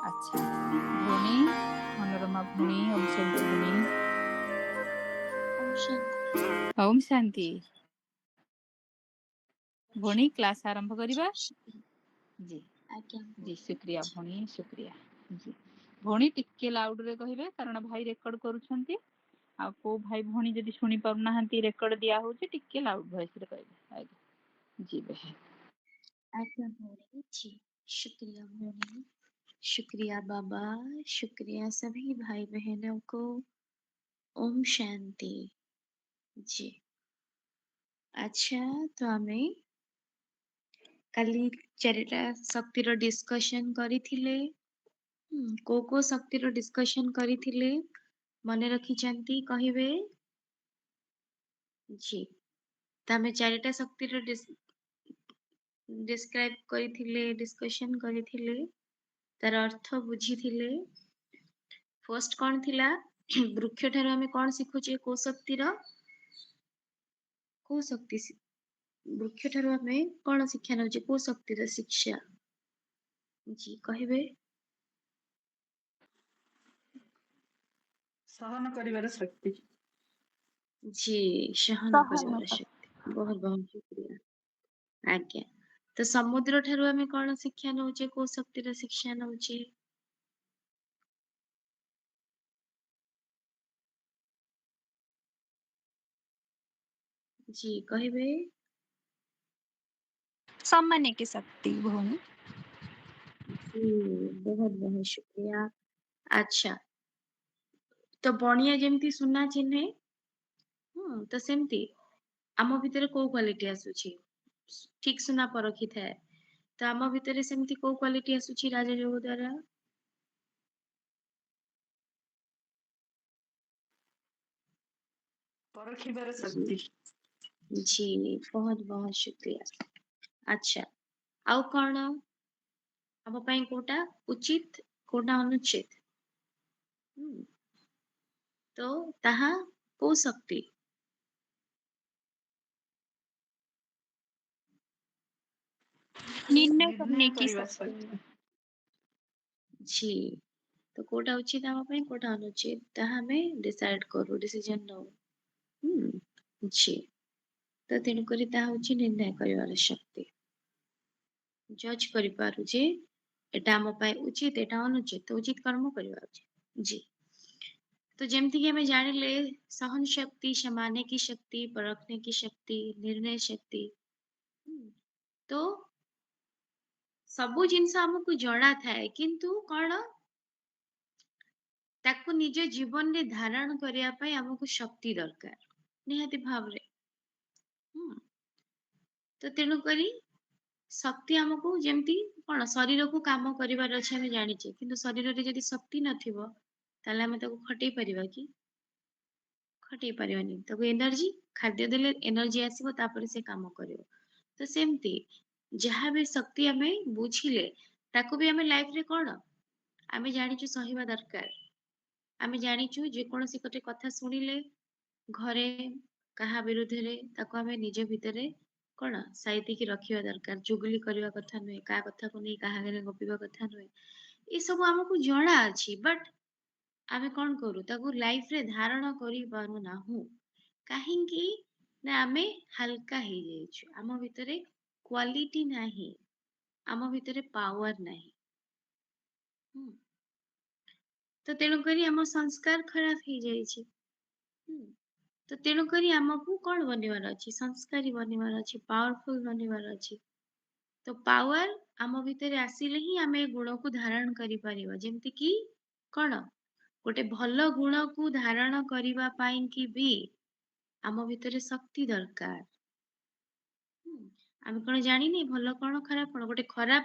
ଆଚ୍ଛା ଭଉଣୀ ମନୋରମା ଭଉଣୀ ଓମ୍ ଶାନ୍ତି ଭଉଣୀ ओम शांति। ଓମ୍ ଶାନ୍ତି ओम ଭଉଣୀ शांति। କ୍ଲାସ୍ ଆରମ୍ଭ କରିବା। जी शुक्रिया। ଜି आज्ञा ଜି भौणी। ଶୁକ୍ରିୟା जी। ଭଉଣୀ ଶୁକ୍ରିୟା। ଜି ଭଉଣୀ ଟିକେ ଲାଉଡରେ କହିବେ କାରଣ ଭାଇ ରେକର୍ଡ କରୁଛନ୍ତି। ଆଉ କୋଉ ଭାଇ ଭଉଣୀ ଯଦି ଶୁଣି ପାରୁନାହାନ୍ତି ରେକର୍ଡ ଦିଆ ହଉଛି ଟିକେ ଲାଉଡ ଭଏସରେ କହିବେ। ଆଜ୍ଞା ଜି ବहन आज्ञा भौणी। जी शुक्रिया भौणी। शुक्रिया बाबा। शुक्रिया सभी भाई बहनों को। ओम शांति। जी अच्छा तो आमे काली चारिटा शक्तिर डिस्कशन करिथिले। को शक्तिर डिस्कशन करिथिले मने रखिचंती कहिबे। जी तो आमे चारिटा शक्तिर डिस्क्राइब करिथिले डिस्कशन करिथिले तार अर्थ बुझिथिले। फर्स्ट कौन थिला वृक्ष ठारू आमे कौन शिखुचे को शक्तिर को शक्ति वृक्ष ठारू आमे कौन शिक्षा नउचे को शक्तिर शिक्षा। जी कहिबे। सहन କରିବାର ଶକ୍ତି। जी सहन ସହନ करिवार ଶକ୍ତି। शक्ति बहुत बहुत शुक्रिया। आज्ञा तो समुद्र ठारू आमे कौन शिक्षा नउचे को शक्तिर शिक्षा नउचे। जी कहिबे। सम्माने की शक्ति भौणी। जी बहुत बहुत शुक्रिया। अच्छा तो बणिया जेमती सुना चिन्हे तो सेमती आम भितर को क्वालिटी आसुची ठीक सुना परखी थाए तो आम भितर सेमती को क्वालिटी आसुची राजयोग द्वारा। ପରଖିବାର जी ଶକ୍ତି। जी बहुत बहुत शुक्रिया। अच्छा आउ कौन आम पाई कोटा उचित कोटा अनुचित तो ताहा को शक्ति। निर्णय ନିର୍ଣ୍ଣୟ करने की କରିବା शक्ति। ଶକ୍ତି। जी तो कोटा उचित आम पाई कोटा अनुचित ताहा हमें डिसाइड करू डिसीजन नो। जी तो तेणुकरी ताहा होची निर्णय करिवार शक्ति। जज करि पारु जे एटा आम पाई उचित एटा अनुचित उचित कर्म करिवा उचित। जी तो जेमती कि हमें जानिले सहन शक्ति समाने की शक्ति परखने की शक्ति निर्णय शक्ति। तो सबु जिनस हमकु जଣା थाए किंतु कौन ताकु निज जीवन रे धारण करिया पई हमकु शक्ति दरकार निहाती भावरे। तो तेणु करी शक्ति हमकु जेमती कौन शरीर को काम करिवार अछि हमें जानिचे किंतु शरीर रे जदि शक्ति नथिबो ताले हमें ताकु खटै परिबा कि खटै परिबानी ताकु एनर्जी खाद्य देले एनर्जी आसीबो तापर से काम करिवो। तो सेमती जहाँ भी शक्ति हमें बुझिले ताकु भी हमें लाइफ रे कौन आमे जानिचु सहिबा दरकार। आमे जानिचु जे कोनोसी कटे कथा सुनिले घरे काहा विरुद्धरे ताकु आमे निज भितरे कौन साइती की रखिबा दरकार जुगली करिबा कथा नुहे का कथा को नै काहा घरे गपिबा कथा नुहे ए सब हमकु जଣା अछि बट आमे कौन करू ताकु लाइफ रे धारण करि पारु नाहु काहेकि ना आमे हल्का हे जाइछु आम भितरे क्वालिटी नाही आम भितरे पावर नाही। तो तेणु करी आम संस्कार खराब हे जाइछि। तो तेणु करी आमको कौन बनिवार अछि संस्कारी बनिवार अछि पावरफुल बनिवार अछि। तो पावर आम भितरे आसिले ही आमे गुण को धारण करि परिबा जेमति कि कौन गोटे भल गुण को धारण करिबा पाई कि भी आम भितरे शक्ति दरकार। आमे कोन जानिनी भल कोन खराब कोन गोटे खराब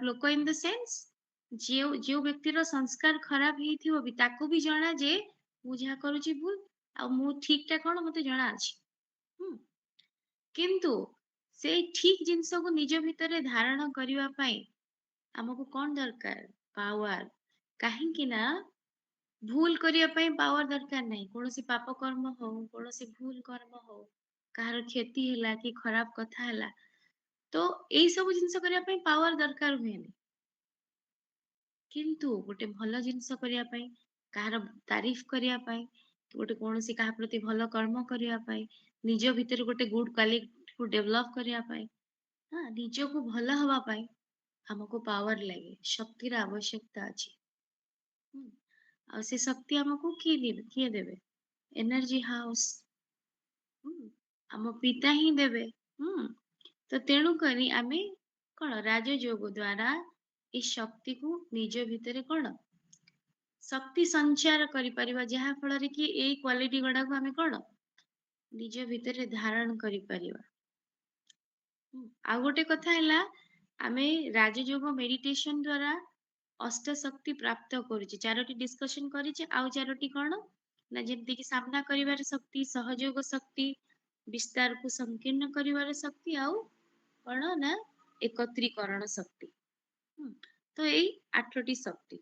लोक इन द सेंस जो व्यक्तिर संस्कार खराब हेथिबो भी ताको भी जଣା जे मु जहा करूची भूल आ मु ठीक टा कोन मते जଣା अछि। किंतु से ठीक जिंस को निज भितरे धारण करिवा पाई हमको कौन दरकार पावर काहे ना भूल करिया पाई पावर दरकार नहीं कौनसी पाप कर्म हो कौनसी भूल कर्म हो कହାର क्षति ହେଲା कि खराब कथा ହେଲା तो एई सब जिंस करिया पाई पावर दरकार हुएनी କିନ୍ତୁ ଗୋଟେ ଭଲ ଜିନିଷ କରିବା ପାଇଁ, କାହାର ତାରିଫ କରିବା ପାଇଁ, ଗୋଟେ କୌଣସି କାହା ପ୍ରତି ଭଲ କର୍ମ କରିବା ପାଇଁ, ନିଜ ଭିତରେ ଗୋଟେ ଗୁଡ କ୍ୱାଲିଟିକୁ ଡେଭଲପ କରିବା ପାଇଁ, ନିଜକୁ ଭଲ ହବା ପାଇଁ ଆମକୁ ପାୱାର ଲାଗେ, ଶକ୍ତିର ଆବଶ୍ୟକତା ଅଛି। ହୁଁ, ଆଉ ସେ ଶକ୍ତି ଆମକୁ କିଏ ଦେବେ? ଏନର୍ଜି ହାଉସ ଆମ ପିତା ହିଁ ଦେବେ। ତ ତେଣୁ କରି ଆମେ କଣ ରାଜଯୋଗ ଦ୍ଵାରା ଏ ଶକ୍ତିକୁ ନିଜ ଭିତରେ କଣ ଶକ୍ତି ସଞ୍ଚାର କରିପାରିବା, ଯାହା ଫଳରେ କି ଏଇ କ୍ୱାଲିଟି ଗୁଡାକୁ ଆମେ କଣ ନିଜ ଭିତରେ ଧାରଣ କରିପାରିବା। ଆଉ ଗୋଟେ କଥା ହେଲା, ଆମେ ରାଜଯୋଗ ମେଡିଟେସନ ଦ୍ଵାରା ଅଷ୍ଟ ଶକ୍ତି ପ୍ରାପ୍ତ କରୁଛେ। 4ଟି ଡିସ୍କସନ କରିଛେ, ଆଉ 4ଟି କଣ ନା ଯେମିତି କି ସାମ୍ନା କରିବାର ଶକ୍ତି, ସହଯୋଗ ଶକ୍ତି, ବିସ୍ତାରକୁ ସଂକୀର୍ଣ୍ଣ କରିବାର ଶକ୍ତି, ଆଉ କଣ ନା ଏକତ୍ରୀକରଣ ଶକ୍ତି। ତ ଏଇ 8ଟି ଶକ୍ତି।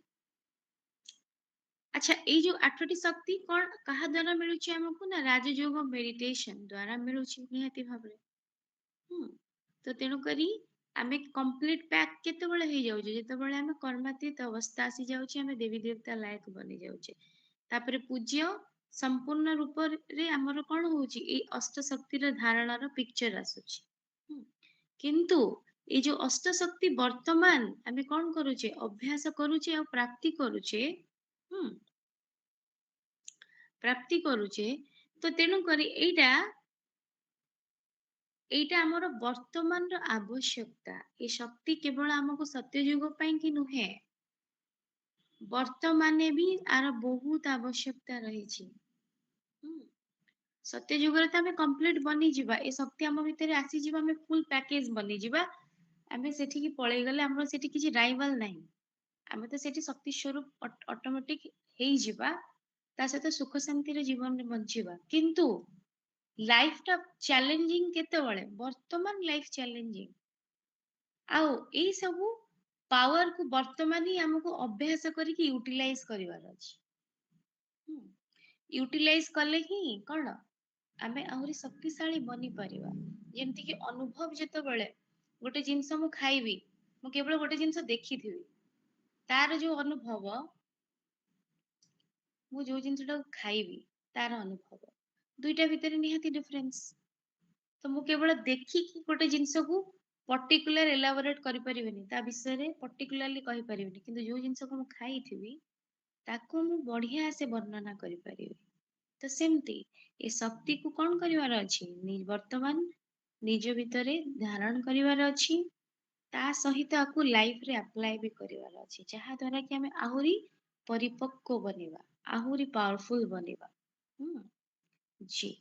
ଆଚ୍ଛା, ଏଇ ଯୋଉ 8ଟି ଶକ୍ତି କଣ କାହା ଦ୍ଵାରା ମିଳୁଛି ଆମକୁ? ନା ରାଜଯୋଗ ମେଡିଟେସନ ଦ୍ଵାରା ମିଳୁଛି ନିହାତି ଭାବରେ। ତ ତେଣୁ କରି ଆମେ କମ୍ପ୍ଲିଟ ପ୍ୟାକ୍ କେତେବେଳେ ହେଇଯାଉଛେ? ଯେତେବେଳେ ଆମେ କର୍ମାତୀତ ଅବସ୍ଥା ଆସି ଯାଉଛି, ଆମେ ଦେବୀ ଦେବତା ଲାୟକ ବନି ଯାଉଛେ। ତାପରେ ପୂଜ୍ୟ ସମ୍ପୂର୍ଣ୍ଣ ରୂପରେ ଆମର କଣ ହଉଛି? ଏଇ ଅଷ୍ଟ ଶକ୍ତିର ଧାରଣାର ପିକ୍ଚର ଆସୁଛି। କିନ୍ତୁ ଏଇ ଯୋଉ ଅଷ୍ଟ ଶକ୍ତି ବର୍ତ୍ତମାନ ଆମେ କଣ କରୁଛେ? ଅଭ୍ୟାସ କରୁଛେ ଆଉ ପ୍ରାପ୍ତି କରୁଛେ। ପ୍ରାପ୍ତି କରୁଛେ। ତ ତେଣୁ କରି ଏଇଟା ଆମର ବର୍ତ୍ତମାନର ଆବଶ୍ୟକତା। ଏ ଶକ୍ତି କେବଳ ଆମକୁ ସତ୍ୟଯୁଗ ପାଇଁ କି ନୁହେଁ, ବର୍ତ୍ତମାନେ ବି ଆର ବହୁତ ଆବଶ୍ୟକତା ରହିଛି। ସତ୍ୟଯୁଗରେ ତ ଆମେ କମ୍ପ୍ଲିଟ ବନିଯିବା, ଏ ଶକ୍ତି ଆମ ଭିତରେ ଆସିଯିବ, ଆମେ ଫୁଲ ପ୍ୟାକେଜ ବନିଯିବା। ଆମେ ସେଠିକି ପଳେଇ ଗଲେ ଆମର ସେଠି କିଛି ରାଇଭାଲ ନାହିଁ, ଆମେ ତ ସେଠି ଶକ୍ତି ସ୍ୱରୂପ ଅଟୋମେଟିକ ହେଇଯିବା, ତା ସହିତ ସୁଖ ଶାନ୍ତିର ଜୀବନରେ ବଞ୍ଚିବା। କିନ୍ତୁ ଲାଇଫ ଟା ଚ୍ୟାଲେଞ୍ଜିଂ କେତେବେଳେ? ବର୍ତ୍ତମାନ ଲାଇଫ ଚ୍ୟାଲେଞ୍ଜିଂ। ଆଉ ଏଇ ସବୁ ପାୱାର କୁ ବର୍ତ୍ତମାନ ହିଁ ଆମକୁ ଅଭ୍ୟାସ କରିକି ୟୁଟିଲାଇଜ କରିବାର ଅଛି। ୟୁଟିଲାଇଜ କଲେ ହିଁ କଣ ଆମେ ଆହୁରି ଶକ୍ତିଶାଳୀ ବନିପାରିବା। ଯେମିତି କି ଅନୁଭବ, ଯେତେବେଳେ ଗୋଟେ ଜିନିଷ ମୁଁ ଖାଇବି, ମୁଁ କେବଳ ଗୋଟେ ଜିନିଷ ଦେଖିଥିବି, ତାର ଯୋଉ ଅନୁଭବ, ମୁଁ ଯୋଉ ଜିନିଷଟାକୁ ଖାଇବି ତାର ଅନୁଭବ, ଦୁଇଟା ଭିତରେ ନିହାତି ଡିଫରେନ୍ସ। ତ ମୁଁ କେବଳ ଦେଖିକି ଗୋଟେ ଜିନିଷକୁ ପର୍ଟିକୁଲାର ଏଲାବୋରେଟ କରିପାରିବିନି, ତା ବିଷୟରେ ପର୍ଟିକୁଲାରଲି କହିପାରିବିନି, କିନ୍ତୁ ଯୋଉ ଜିନିଷକୁ ମୁଁ ଖାଇଥିବି ତାକୁ ମୁଁ ବଢିଆ ସେ ବର୍ଣ୍ଣନା କରିପାରିବି। ତ ସେମିତି ଏ ଶକ୍ତିକୁ କଣ କରିବାର ଅଛି? ବର୍ତ୍ତମାନ ନିଜ ଭିତରେ ଧାରଣ କରିବାର ଅଛି, ତା ସହିତ ଆକୁ ଲାଇଫରେ ଆପ୍ଲାଏ ବି କରିବାର ଅଛି, ଯାହା ଦ୍ୱାରା କି ଆମେ ଆହୁରି ପରିପକ୍କ ବନିବା, ଆହୁରି ପାୱାରଫୁଲ ବନିବା। ଜି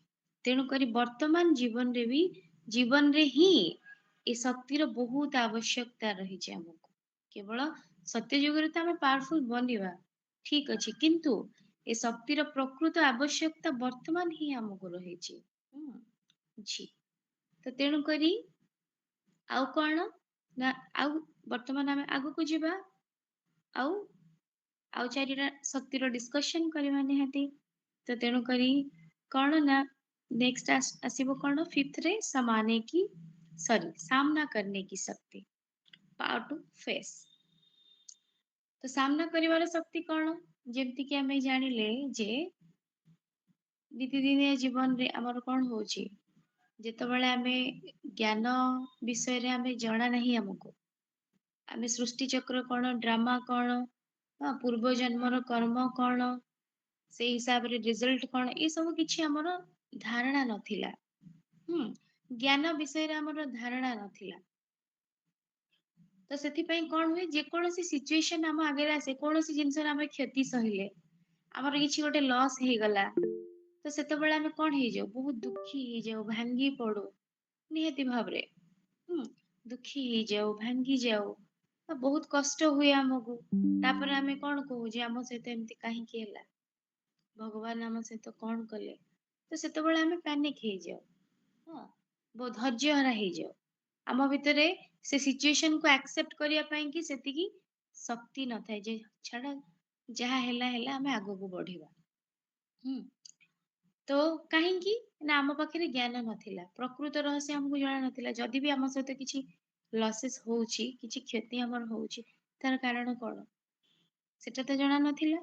ତେଣୁକରି ବର୍ତ୍ତମାନ ଜୀବନରେ ହିଁ ଏ ଶକ୍ତିର ବହୁତ ଆବଶ୍ୟକତା ରହିଛି ଆମକୁ। କେବଳ ସତ୍ୟ ଯୁଗରେ ତ ଆମେ ପାୱାରଫୁଲ ବନିବା, ଠିକ ଅଛି, କିନ୍ତୁ ଏ ଶକ୍ତିର ପ୍ରକୃତ ଆବଶ୍ୟକତା ବର୍ତ୍ତମାନ ହିଁ ଆମକୁ ରହିଛି। ଜି ତ ତେଣୁକରି ଆଉ କଣ ନା, ଆଉ ବର୍ତ୍ତମାନ ଆମେ ଆଗକୁ ଯିବା, ଆଉ 4ଟା ଶକ୍ତିର ଡିସ୍କସନ କରିବା ନିହାତି। ତ ତେଣୁକରି କଣ ନା ନେକ୍ସଟ ଆସିବ କଣ? 5th ରେ सामना करने की शक्ति, पावर टू फेस। ତ ସାମ୍ନା କରିବାର ଶକ୍ତି କଣ? ଯେମିତି କି ଆମେ ଜାଣିଲେ ଯେ ନିତିଦିନିଆ ଜୀବନରେ ଆମର କଣ ହଉଛି? ଯେତେବେଳେ ଆମେ ଜ୍ଞାନ ବିଷୟରେ ଆମେ ଜଣା ନାହିଁ, ଆମେ ସୃଷ୍ଟି ଚକ୍ର କଣ, ଡ୍ରାମା କଣ, ପୂର୍ବ ଜନ୍ମର କର୍ମ କଣ, ସେଇ ହିସାବରେ ରେଜଲ୍ଟ କଣ, ଏ ସବୁ କିଛି ଆମର ଧାରଣା ନଥିଲା। ଜ୍ଞାନ ବିଷୟରେ ଆମର ଧାରଣା ନଥିଲା। ତ ସେଥିପାଇଁ କଣ ହୁଏ? ଯେକୌଣସି ସିଚୁଏସନ ଆମ ଆଗରେ ଆସେ, କୌଣସି ଜିନିଷରେ ଆମେ କ୍ଷତି ସହିଲେ, ଆମର କିଛି ଗୋଟେ ଲସ୍ ହେଇଗଲା, ତ ସେତେବେଳେ ଆମେ କଣ ହେଇଯାଉ? ବହୁତ ଦୁଃଖୀ ହେଇଯାଉ, ଭାଙ୍ଗି ପଡୁ, ନିହାତି ଭାବରେ ଦୁଃଖୀ ହେଇଯାଉ, ଭାଙ୍ଗି ଯାଉ, ବହୁତ କଷ୍ଟ ହୁଏ ଆମକୁ। ତାପରେ ଆମେ କଣ କହୁ ଯେ ଆମ ସହିତ ଏମିତି କାହିଁକି ହେଲା, ଭଗବାନ ଆମ ସହିତ କଣ କଲେ? ତ ସେତେବେଳେ ଆମେ ପ୍ୟାନିକ ହେଇଯାଉ, ବହୁତ ଧୈର୍ଯ୍ୟହରା ହେଇଯାଉ। ଆମ ଭିତରେ ସେ ସିଚୁଏସନକୁ ଆକ୍ସେପ୍ଟ କରିବା ପାଇଁ କି ସେତିକି ଶକ୍ତି ନଥାଏ ଯେ ଛାଡ, ଯାହା ହେଲା ହେଲା, ଆମେ ଆଗକୁ ବଢିବା। ତ କାହିଁକି ନା ଆମ ପାଖରେ ଜ୍ଞାନ ନଥିଲା, ପ୍ରକୃତ ରହସ୍ୟ ଆମକୁ ଜଣା ନଥିଲା। ଯଦି ବି ଆମ ସହିତ କିଛି ଲସେସ୍ ହଉଛି, କିଛି କ୍ଷତି ଆମର ହଉଛି, ତାର କାରଣ କଣ? ସେଟା ତ ଜଣା ନଥିଲା।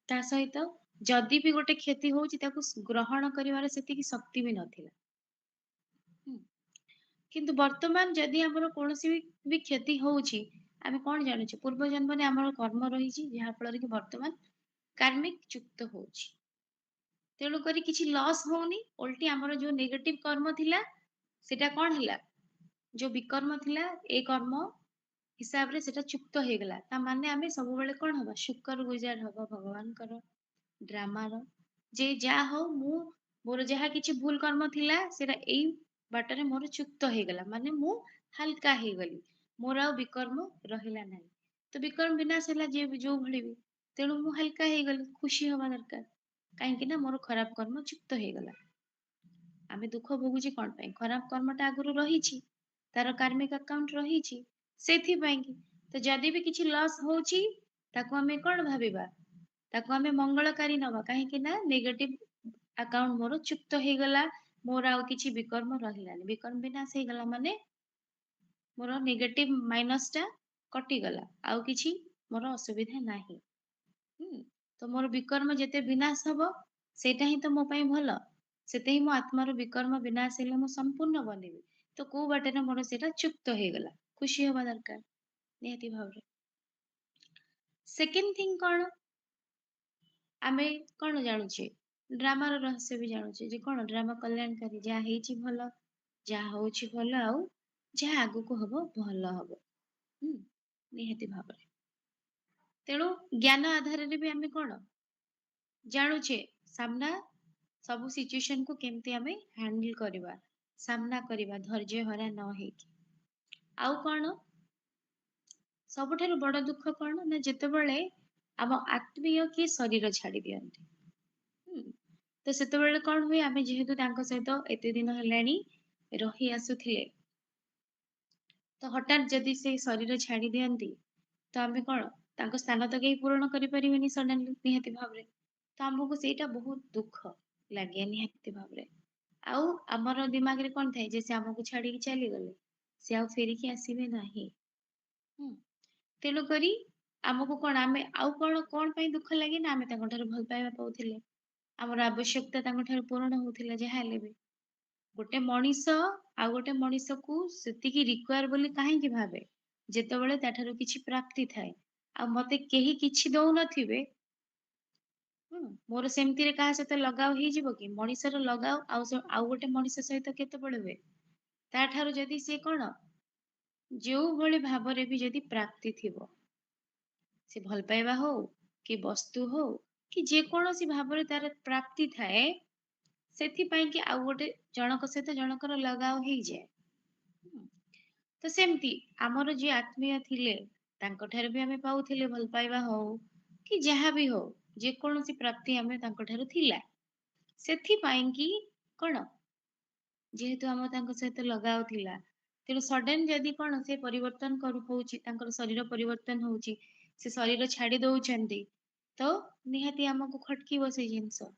ତା ସହିତ ଯଦି ବି ଗୋଟେ କ୍ଷତି ହଉଛି ତାକୁ ଗ୍ରହଣ କରିବାର ସେତିକି ଶକ୍ତି ବି ନଥିଲା। ହୁଁ। କିନ୍ତୁ ବର୍ତ୍ତମାନ ଯଦି ଆମର କୌଣସି ବି କ୍ଷତି ହଉଛି, ଆମେ କଣ ଜାଣୁଛେ? ପୂର୍ବ ଜନ୍ମରେ ଆମର କର୍ମ ରହିଛି, ଯାହା ଫଳରେ କି ବର୍ତ୍ତମାନ କାର୍ମିକ ଯୁକ୍ତ ହଉଛି। ତେଣୁ କରି କିଛି ଲସ୍ ହଉନି, ଓଲଟି ଆମର ଯୋଉ ନେଗେଟିଭ କର୍ମ ଥିଲା ସେଟା କଣ ହେଲା? ଯୋଉ ବିକର୍ମ ଥିଲା ଏ କର୍ମ ହିସାବରେ ସେଟା ଚୁକ୍ତ ହେଇଗଲା। ତା ମାନେ ଆମେ ସବୁବେଳେ କଣ ହବା? ଶୁକର ଗୁଜାର ହବା ଭଗବାନଙ୍କର ଡ୍ରାମାର। ଯେ ଯାହା ହଉ ମୁଁ ମୋର ଯାହା କିଛି ଭୁଲ କର୍ମ ଥିଲା ସେଟା ଏଇ ବାଟରେ ମୋର ଚୁକ୍ତ ହେଇଗଲା, ମାନେ ମୁଁ ହାଲକା ହେଇଗଲି, ମୋର ଆଉ ବିକର୍ମ ରହିଲା ନାହିଁ। ତ ବିକର୍ମ ବିନାଶ ହେଲା ଯୋଉ ଭଳି ବି, ତେଣୁ ମୁଁ ହାଲକା ହେଇଗଲି, ଖୁସି ହବା ଦରକାର। କାହିଁକି ନା ମୋର ଖରାପ କର୍ମ ଚୁକ୍ତ ହେଇଗଲା। ଆମେ ଦୁଃଖ ଭୋଗୁଛି କଣ ପାଇଁ? ଖରାପ କର୍ମଟା ଆଗରୁ ରହିଛି, ତାର କାର୍ମିକ ଆକାଉଣ୍ଟ ରହିଛି, ସେଥିପାଇଁ କି। ତ ଯଦି ବି କିଛି ଲସ୍ ହଉଛି ତାକୁ ଆମେ କଣ ଭାବିବା? ତାକୁ ଆମେ ମଙ୍ଗଳକାରୀ ନବା, କାହିଁକି ନା ନେଗେଟିଭ ଆକାଉଣ୍ଟ ମୋର ଚୁକ୍ତ ହେଇଗଲା, ମୋର ଆଉ କିଛି ବିକର୍ମ ରହିଲାନି। ବିକର୍ମ ବିନାଶ ହେଇଗଲା ମାନେ ମୋର ନେଗେଟିଭ ମାଇନସ ଟା କଟିଗଲା, ଆଉ କିଛି ମୋର ଅସୁବିଧା ନାହିଁ। ତ ମୋର ବିକର୍ମ ଯେତେ ବିନାଶ ହବ ସେଇଟା ହିଁ ତ ମୋ ପାଇଁ ଭଲ। ସେତେ ହିଁ ମୋ ଆତ୍ମାର ବିକର୍ମ ବିନାଶ ହେଲେ ମୁଁ ସମ୍ପୂର୍ଣ୍ଣ ବନିବି। ତ କୋଉ ବାଟରେ ମୋର ସେଇଟା ଚୁକ୍ତ ହେଇଗଲା, ଖୁସି ହବା ଦରକାର ନିହାତି ଭାବରେ। ସେକେଣ୍ଡ ଥିଙ୍ଗ କଣ? ଆମେ କଣ ଜାଣୁଛେ? ଡ୍ରାମାର ରହସ୍ୟ ବି ଜାଣୁଛେ ଯେ କଣ ଡ୍ରାମା କଲ୍ୟାଣକାରୀ, ଯାହା ହେଇଛି ଭଲ, ଯାହା ହଉଛି ଭଲ, ଆଉ ଯାହା ଆଗକୁ ହବ ଭଲ ହବ। ନିହାତି ଭାବରେ। ତେଣୁ ଜ୍ଞାନ ଆଧାରରେ ବି ଆମେ କଣ ଜାଣୁଛେ? ସାମ୍ନା ସବୁ ସିଚୁଏସନ କୁ କେମିତି ଆମେ ହ୍ୟାଣ୍ଡଲ କରିବା, ସାମ୍ନା କରିବା ଧୈର୍ଯ୍ୟ ହରା ନ ହେଇକି। ଆଉ କଣ ସବୁଠାରୁ ବଡ ଦୁଃଖ କଣ ନା ଯେତେବେଳେ ଆମ ଆତ୍ମୀୟ କିଏ ଶରୀର ଛାଡି ଦିଅନ୍ତି। ତ ସେତେବେଳେ କଣ ହୁଏ? ଆମେ ଯେହେତୁ ତାଙ୍କ ସହିତ ଏତେ ଦିନ ହେଲାଣି ରହି ଆସୁଥିଲେ, ତ ହଠାତ୍ ଯଦି ସେ ଶରୀର ଛାଡି ଦିଅନ୍ତି ତ ଆମେ କଣ ତାଙ୍କ ସ୍ଥାନ ତ କେହି ପୂରଣ କରିପାରିବେନି ସଡନଲି, ନିହାତି ଭାବରେ। ତ ଆମକୁ ସେଇଟା ବହୁତ ଦୁଃଖ ଲାଗେ ନିହାତି ଭାବରେ। ଆଉ ଆମର ଦିମାଗରେ କଣ ଥାଏ? ଯେ ସେ ଆମକୁ ଛାଡିକି ଚାଲିଗଲେ, ସେ ଆଉ ଫେରିକି ଆସିବେ ନାହିଁ। ତେଣୁକରି ଆମକୁ କଣ ଆମେ ଆଉ କଣ ପାଇଁ ଦୁଃଖ ଲାଗେ? ନା ଆମେ ତାଙ୍କ ଠାରୁ ଭଲ ପାଇବା ପାଉଥିଲେ, ଆମର ଆବଶ୍ୟକତା ତାଙ୍କ ଠାରୁ ପୂରଣ ହଉଥିଲା ଯାହା ହେଲେ ବି। ଗୋଟେ ମଣିଷ ଆଉ ଗୋଟେ ମଣିଷକୁ ସେତିକି ରିକ୍ୱାର ବୋଲି କାହିଁକି ଭାବେ? ଯେତେବେଳେ ତା ଠାରୁ କିଛି ପ୍ରାପ୍ତି ଥାଏ। ଆଉ ମତେ କେହି କିଛି ଦଉନଥିବେ, ମୋର ସେମିତିରେ କାହା ସହିତ ଲଗାव ହେଇଯିବ କି? ମଣିଷର ଲଗାव ଆଉ ଗୋଟେ ମଣିଷ ସହିତ କେତେବେଳେ ହୁଏ? ତା ଠାରୁ ଯଦି ସେ କଣ ଯୋଉ ଭଳି ଭାବରେ ବି ଯଦି ପ୍ରାପ୍ତି ଥିବ, ସେ ଭଲ ପାଇବା ହଉ କି ବସ୍ତୁ ହଉ କି ଯେକୌଣସି ଭାବରେ ତାର ପ୍ରାପ୍ତି ଥାଏ, ସେଥିପାଇଁ କି ଆଉ ଗୋଟେ ଜଣଙ୍କ ସହିତ ଜଣଙ୍କର ଲଗାव ହେଇଯାଏ। ତ ସେମିତି ଆମର ଯିଏ ଆତ୍ମୀୟ ଥିଲେ ତାଙ୍କ ଠାରୁ ବି ଆମେ ପାଉଥିଲେ ଭଲ ପାଇବା ହଉ କି ଯାହା ବି ହଉ, ଯେକୌଣସି ପ୍ରାପ୍ତି ଆମେ ତାଙ୍କ ଠାରୁ ଥିଲା। ସେଥିପାଇଁ କି କଣ, ଯେହେତୁ ଆମର ତାଙ୍କ ସହିତ ଲଗାव ଥିଲା, ତେଣୁ ସଡନ ଯଦି କଣ ସେ ପରିବର୍ତ୍ତନ ହଉଛି, ତାଙ୍କର ଶରୀର ପରିବର୍ତ୍ତନ ହଉଛି, ସେ ଶରୀର ଛାଡି ଦଉଛନ୍ତି, ତ ନିହାତି ଆମକୁ ଖଟକିବ ସେଇ ଜିନିଷ।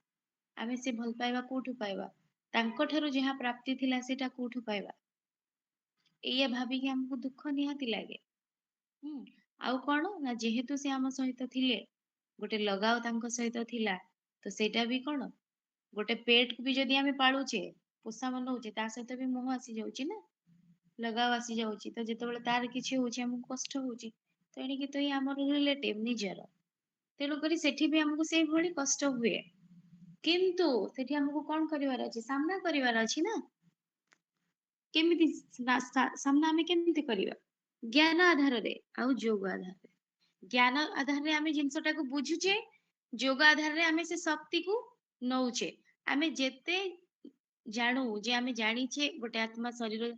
ଆମେ ସେ ଭଲ ପାଇବା କୋଉଠୁ ପାଇବା? ତାଙ୍କ ଠାରୁ ଯାହା ପ୍ରାପ୍ତି ଥିଲା ସେଇଟା କୋଉଠୁ ପାଇବା? ଏଇଆ ଭାବିକି ଆମକୁ ଦୁଃଖ ନିହାତି ଲାଗେ। ଆଉ କଣ ନା ଯେହେତୁ ସେ ଆମ ସହିତ ଥିଲେ, ଗୋଟେ ଲଗାव ତାଙ୍କ ସହିତ ଥିଲା, ତ ସେଇଟା ବି କଣ ଗୋଟେ ପେଟ କୁ ବି ଯଦି ଆମେ ପାଳୁଛେ, ପୋଷା ମନଉଛେ, ତା ସହିତ ବି ମୋହ ଆସି ଯାଉଛି ନା, ଲଗାව ଆସି ଯାଉଛି। ତ ଯେତେବେଳେ ତାର କିଛି ହଉଛି ଆମକୁ କଷ୍ଟ ହଉଛି, ତ ଏଣିକି ତ ଆମର ରିଲେଟିଭ ନିଜର, ତେଣୁକରି ସେଠି ବି ଆମକୁ ସେଇଭଳି କଷ୍ଟ ହୁଏ। କିନ୍ତୁ ସେଠି ଆମକୁ କଣ କରିବାର ଅଛି? ସାମ୍ନା କରିବାର ଅଛି ନା। କେମିତି ସାମ୍ନା ଆମେ କେମିତି କରିବା? ଜ୍ଞାନ ଆଧାରରେ ଆଉ ଯୋଗ ଆଧାରରେ। ଜ୍ଞାନ ଆଧାରରେ ଆମେ ଜିନିଷଟାକୁ ବୁଝୁଛେ, ଯୋଗ ଆଧାରରେ ଆମେ ସେ ଶକ୍ତିକୁ ନଉଛେ। ଆମେ ଯେତେ ଜାଣୁ ଯେ ଆମେ ଜାଣିଛେ ଗୋଟେ ଆତ୍ମା ଶରୀର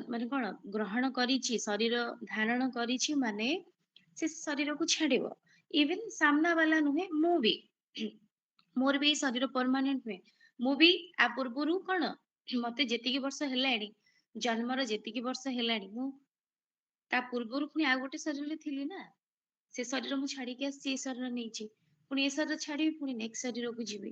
ମାନେ କଣ ଗ୍ରହଣ କରିଛି, ଶରୀର ଧାରଣ କରିଛି, ମାନେ ସେ ଶରୀରକୁ ଛାଡିବ। ଇଭେନ ସାମ୍ନା ବାଲା ନୁହେଁ, ମୁଁ ବି, ମୋର ବି ଏଇ ଶରୀର ପରମାନେଣ୍ଟ ନୁହେଁ। ମୁଁ ବି ଆ ପୂର୍ବରୁ କଣ ମତେ ଯେତିକି ବର୍ଷ ହେଲାଣି, ଜନ୍ମର ଯେତିକି ବର୍ଷ ହେଲାଣି, ମୁଁ ତା ପୂର୍ବରୁ ପୁଣି ଆଉ ଗୋଟେ ଶରୀରରେ ଥିଲି ନା। ସେ ଶରୀର ମୁଁ ଛାଡିକି ଆସିଛି, ଏ ଶରୀର ନେଇଛି, ପୁଣି ଏ ଶରୀର ଛାଡିବି, ପୁଣି ନେକ୍ସଟ ଶରୀରକୁ ଯିବି।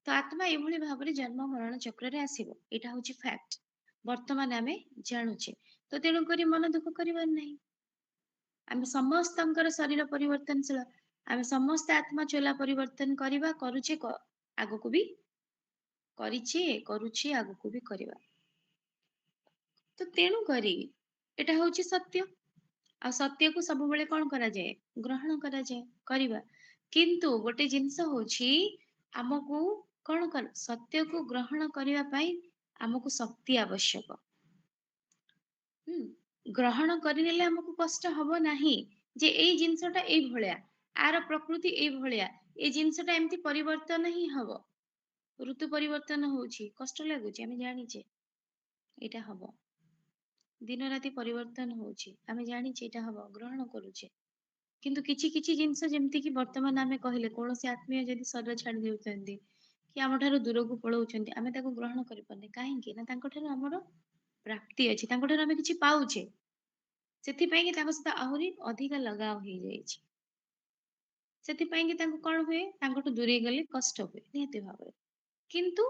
ତ ଆତ୍ମା ଏଭଳି ଭାବରେ ଜନ୍ମ ମରଣ ଚକ୍ରରେ ଆସିବ, ଏଇଟା ହଉଛି ଫ୍ୟାକ୍ଟ। ବର୍ତ୍ତମାନ ଆମେ ଜାଣୁଛେ, ତ ତେଣୁକରି ମନ ଦୁଃଖ କରିବାର ନାହିଁ। ଆମେ ସମସ୍ତଙ୍କର ଶରୀର ପରିବର୍ତ୍ତନଶୀଳ। ଆମେ ସମସ୍ତେ ଆତ୍ମା ଚୋଲା ପରିବର୍ତ୍ତନ କରିବା, କରୁଛେ, ଆଗକୁ ବି କରିଛେ, କରୁଛେ, ଆଗକୁ ବି କରିବା। ତ ତେଣୁ କରି ଏଟା ହଉଛି ସତ୍ୟ। ଆଉ ସତ୍ୟକୁ ସବୁବେଳେ କଣ କରାଯାଏ? ଗ୍ରହଣ କରାଯାଏ, କରିବା। କିନ୍ତୁ ଗୋଟେ ଜିନିଷ ହଉଛି ଆମକୁ ସତ୍ୟକୁ ଗ୍ରହଣ କରିବା ପାଇଁ ଆମକୁ ଶକ୍ତି ଆବଶ୍ୟକ। ଗ୍ରହଣ କରିନେଲେ ଆମକୁ କଷ୍ଟ ହବ ନାହିଁ ଯେ ଏଇ ଜିନିଷଟା ଏଇଭଳିଆ, ଆର ପ୍ରକୃତି ଏଇଭଳିଆ, ଏଇ ଜିନିଷଟା ଏମିତି ପରିବର୍ତ୍ତନ ହିଁ ହବ। ଋତୁ ପରିବର୍ତ୍ତନ ହଉଛି, କଷ୍ଟ ଲାଗୁଛି, ଆମେ ଜାଣିଛେ ଏଇଟା ହବ। ଦିନ ରାତି ପରିବର୍ତ୍ତନ ହଉଛି, ଆମେ ଜାଣିଛେ ଏଇଟା ହବ, ଗ୍ରହଣ କରୁଛେ। କିନ୍ତୁ କିଛି କିଛି ଜିନିଷ ଯେମିତି କି ବର୍ତ୍ତମାନ ଆମେ କହିଲେ କୌଣସି ଆତ୍ମୀୟ ଯଦି ଶରୀର ଛାଡି ଦେଉଛନ୍ତି କି ଆମ ଠାରୁ ଦୂରକୁ ପଳଉଛନ୍ତି, ଆମେ ତାକୁ ଗ୍ରହଣ କରିପାରୁନେ। କାହିଁକି ନା ତାଙ୍କ ଠାରୁ ଆମର ପ୍ରାପ୍ତି ଅଛି, ତାଙ୍କ ଠାରୁ ଆମେ କିଛି ପାଉଛେ, ସେଥିପାଇଁ କି ତାଙ୍କ ସହିତ ଆହୁରି ଅଧିକା ଲଗାव ହେଇଯାଇଛି। ସେଥିପାଇଁ କି ତାଙ୍କୁ କଣ ହୁଏ, ତାଙ୍କଠୁ ଦୂରେଇ ଗଲେ କଷ୍ଟ ହୁଏ ନିହାତି ଭାବରେ। କିନ୍ତୁ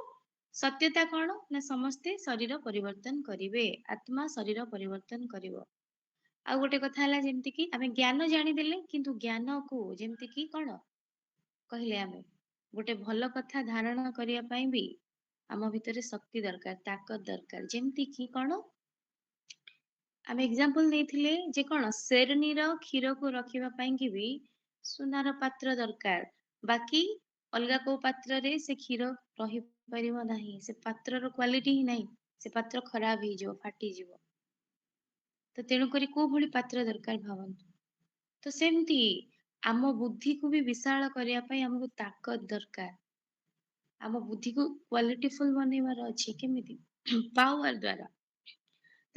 ସତ୍ୟତା କଣ ନା ସମସ୍ତେ ଶରୀର ପରିବର୍ତ୍ତନ କରିବେ, ଆତ୍ମା ଶରୀର ପରିବର୍ତ୍ତନ କରିବ। ଆଉ ଗୋଟେ କଥା ହେଲା ଯେମିତି କି ଆମେ ଜ୍ଞାନ ଜାଣିଦେଲେ, କିନ୍ତୁ ଜ୍ଞାନକୁ ଯେମିତି କି କଣ କହିଲେ, ଆମେ ଗୋଟେ ଭଲ କଥା ଧାରଣ କରିବା ପାଇଁ ବି ଆମ ଭିତରେ ଶକ୍ତି ଦରକାର, ତାକତ ଦରକାର। ଯେମିତି କି କଣ ଆମେ ଏକ୍ସାମ୍ପଲ ନେଇଥିଲେ ଯେ କଣ ଶେରନୀର କ୍ଷୀରକୁ ରଖିବା ପାଇଁ କି ବି ସୁନାର ପାତ୍ର ଦରକାର, ବାକି ଅଲଗା କୋଉ ପାତ୍ରରେ ସେ କ୍ଷୀର ରହିପାରିବ ନାହିଁ, ସେ ପାତ୍ରର କ୍ୱାଲିଟି ହିଁ ନାହିଁ, ସେ ପାତ୍ର ଖରାପ ହେଇଯିବ, ଫାଟିଯିବ। ତ ତେଣୁକରି କୋଉ ଭଳି ପାତ୍ର ଦରକାର ଭାବନ୍ତୁ। ତ ସେମିତି ଆମ ବୁଦ୍ଧିକୁ ବି ବିଶାଳ କରିବା ପାଇଁ ଆମକୁ ତାକତ ଦରକାର। ଆମ ବୁଦ୍ଧିକୁ କ୍ୱାଲିଟିଫୁଲ ବନେଇବାର ଅଛି, କେମିତି? ପାୱାର ଦ୍ଵାରା।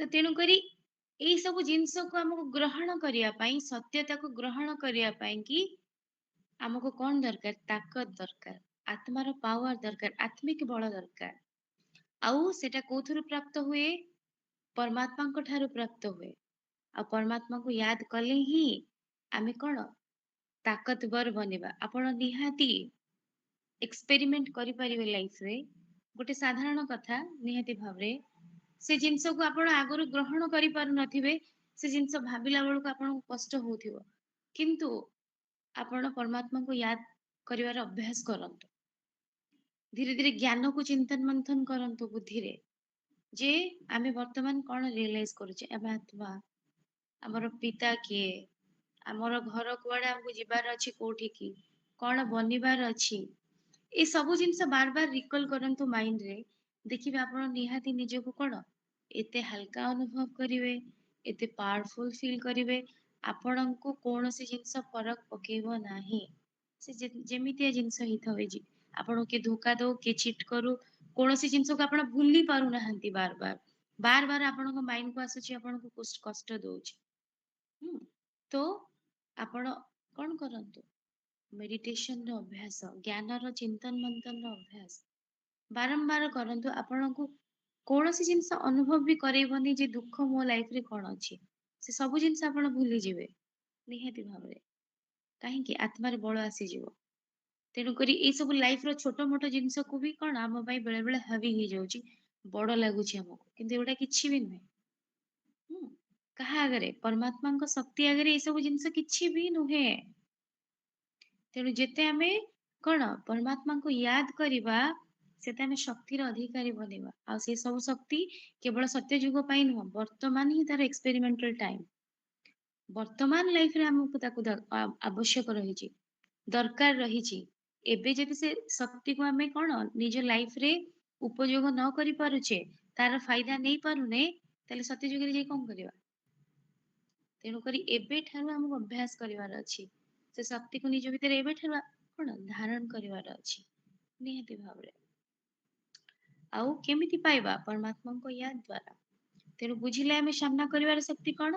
ତ ତେଣୁକରି ଏଇ ସବୁ ଜିନିଷକୁ ଆମକୁ ଗ୍ରହଣ କରିବା ପାଇଁ, ସତ୍ୟତାକୁ ଗ୍ରହଣ କରିବା ପାଇଁ କି ଆମକୁ କଣ ଦରକାର? ତାକତ ଦରକାର, ଆତ୍ମାର ପାୱାର ଦରକାର, ଆତ୍ମିକ ବଳ ଦରକାର। ଆଉ ସେଟା କୋଉଥିରୁ ପ୍ରାପ୍ତ ହୁଏ? ପରମାତ୍ମାଙ୍କ ଠାରୁ ପ୍ରାପ୍ତ ହୁଏ। ଆଉ ପରମାତ୍ମାକୁ ୟାଦ କଲେ ହିଁ ଆମେ କଣ ତାକତବର ବନିବା। ଆପଣ ନିହାତି ଏକ୍ସପେରିମେଣ୍ଟ କରିପାରିବେ ଲାଇଫରେ। ଗୋଟେ ସାଧାରଣ କଥା, ନିହାତି ଭାବରେ ସେ ଜିନିଷକୁ ଆପଣ ଆଗରୁ ଗ୍ରହଣ କରିପାରୁନଥିବେ, ସେ ଜିନିଷ ଭାବିଲା ବେଳକୁ ଆପଣଙ୍କୁ କଷ୍ଟ ହଉଥିବ, କିନ୍ତୁ ଆପଣ ପରମାତ୍ମାଙ୍କୁ ୟାଦ କରିବାର ଅଭ୍ୟାସ କରନ୍ତୁ। ଧୀରେ ଧୀରେ ଜ୍ଞାନକୁ ଚିନ୍ତନ ମନ୍ଥନ କରନ୍ତୁ ବୁଦ୍ଧିରେ, ଯେ ଆମେ ବର୍ତ୍ତମାନ କଣ ରିଏଲାଇଜ କରୁଛେ, ଆମେ ଆତ୍ମା, ଆମର ପିତା କିଏ, ଆମର ଘର କୁଆଡେ, ଆମକୁ ଯିବାର ଅଛି କୋଉଠିକି, କଣ ବନିବାର ଅଛି। ଏ ସବୁ ଜିନିଷ ବାର ବାର ରିକଲ କରନ୍ତୁ ମାଇଣ୍ଡରେ, ଦେଖିବେ ଆପଣ ନିହାତି ନିଜକୁ କଣ ଏତେ ହାଲକା ଅନୁଭବ କରିବେ, ଏତେ ପାୱାରଫୁଲ ଫିଲ୍ କରିବେ। ଆପଣଙ୍କୁ କୌଣସି ଜିନିଷ ଫରକ ପକେଇବ ନାହିଁ। ସେ ଯେମିତିଆ ଜିନିଷ ହେଇଥାଉ, ଆପଣଙ୍କୁ କିଏ ଧୋକା ଦଉ, କିଏ ଚିଟ୍ କରୁ, କୌଣସି ଜିନିଷକୁ ଆପଣ ଭୁଲି ପାରୁନାହାନ୍ତି, ବାର ବାର ଆପଣଙ୍କ ମାଇଣ୍ଡକୁ ଆସୁଛି, ଆପଣଙ୍କୁ କଷ୍ଟ ଦଉଛି। ତ ଆପଣ କଣ କରନ୍ତୁ, ମେଡିଟେସନର ଅଭ୍ୟାସ, ଜ୍ଞାନର ଚିନ୍ତନ ମନ୍ଥନର ଅଭ୍ୟାସ ବାରମ୍ବାର କରନ୍ତୁ। ଆପଣଙ୍କୁ କୌଣସି ଜିନିଷ ଅନୁଭବ ବି କରେଇବନି ଯେ ଦୁଃଖ ମୋ ଲାଇଫରେ କଣ ଅଛି। ସେ ସବୁ ଜିନିଷ ଆପଣ ଭୁଲିଯିବେ ନିହାତି ଭାବରେ। କାହିଁକି? ଆତ୍ମାରେ ବଳ ଆସିଯିବ। ତେଣୁକରି ଏଇ ସବୁ ଲାଇଫର ଛୋଟ ମୋଟ ଜିନିଷକୁ ବି କଣ ଆମ ପାଇଁ ବେଳେ ବେଳେ ହାବି ହେଇଯାଉଛି, ବଡ ଲାଗୁଛି ଆମକୁ, କିନ୍ତୁ ଏଗୁଡା କିଛି ବି ନୁହେଁ। କାହା ଆଗରେ? ପରମାତ୍ମାଙ୍କ ଶକ୍ତି ଆଗରେ ଏଇ ସବୁ ଜିନିଷ କିଛି ବି ନୁହେଁ। ତେଣୁ ଯେତେ ଆମେ କଣ ପରମାତ୍ମାଙ୍କୁ ୟାଦ କରିବା, ସେତେ ଆମେ ଶକ୍ତିର ଅଧିକାରୀ ବନିବା। ଆଉ ସେ ସବୁ ଶକ୍ତି କେବଳ ସତ୍ୟ ଯୁଗ ପାଇଁ ନୁହଁ, ବର୍ତ୍ତମାନ ହିଁ ତାର ଏକ୍ସପେରିମେଣ୍ଟାଲ ଟାଇମ। ବର୍ତ୍ତମାନ ଲାଇଫରେ ଆମକୁ ତାକୁ ଆବଶ୍ୟକ ରହିଛି, ଦରକାର ରହିଛି। ଏବେ ଯଦି ସେ ଶକ୍ତିକୁ ଆମେ କଣ ନିଜ ଲାଇଫରେ ଉପଯୋଗ ନ କରିପାରୁଛେ, ତାର ଫାଇଦା ନେଇ ପାରୁନେ, ତାହେଲେ ସତ୍ୟ ଯୁଗରେ ଯାଇ କଣ କରିବା? ତେଣୁକରି ଏବେଠାରୁ ଆମକୁ ଅଭ୍ୟାସ କରିବାର ଅଛି, ସେ ଶକ୍ତିକୁ ନିଜ ଭିତରେ ଏବେଠାରୁ କଣ ଧାରଣ କରିବାର ଅଛି ନିହାତି ଭାବରେ। ଆଉ କେମିତି ପାଇବା? ପରମାତ୍ମାଙ୍କ ୟାଦ ଦ୍ଵାରା। ତେଣୁ ବୁଝିଲେ ଆମେ ସାମ୍ନା କରିବାର ଶକ୍ତି କଣ?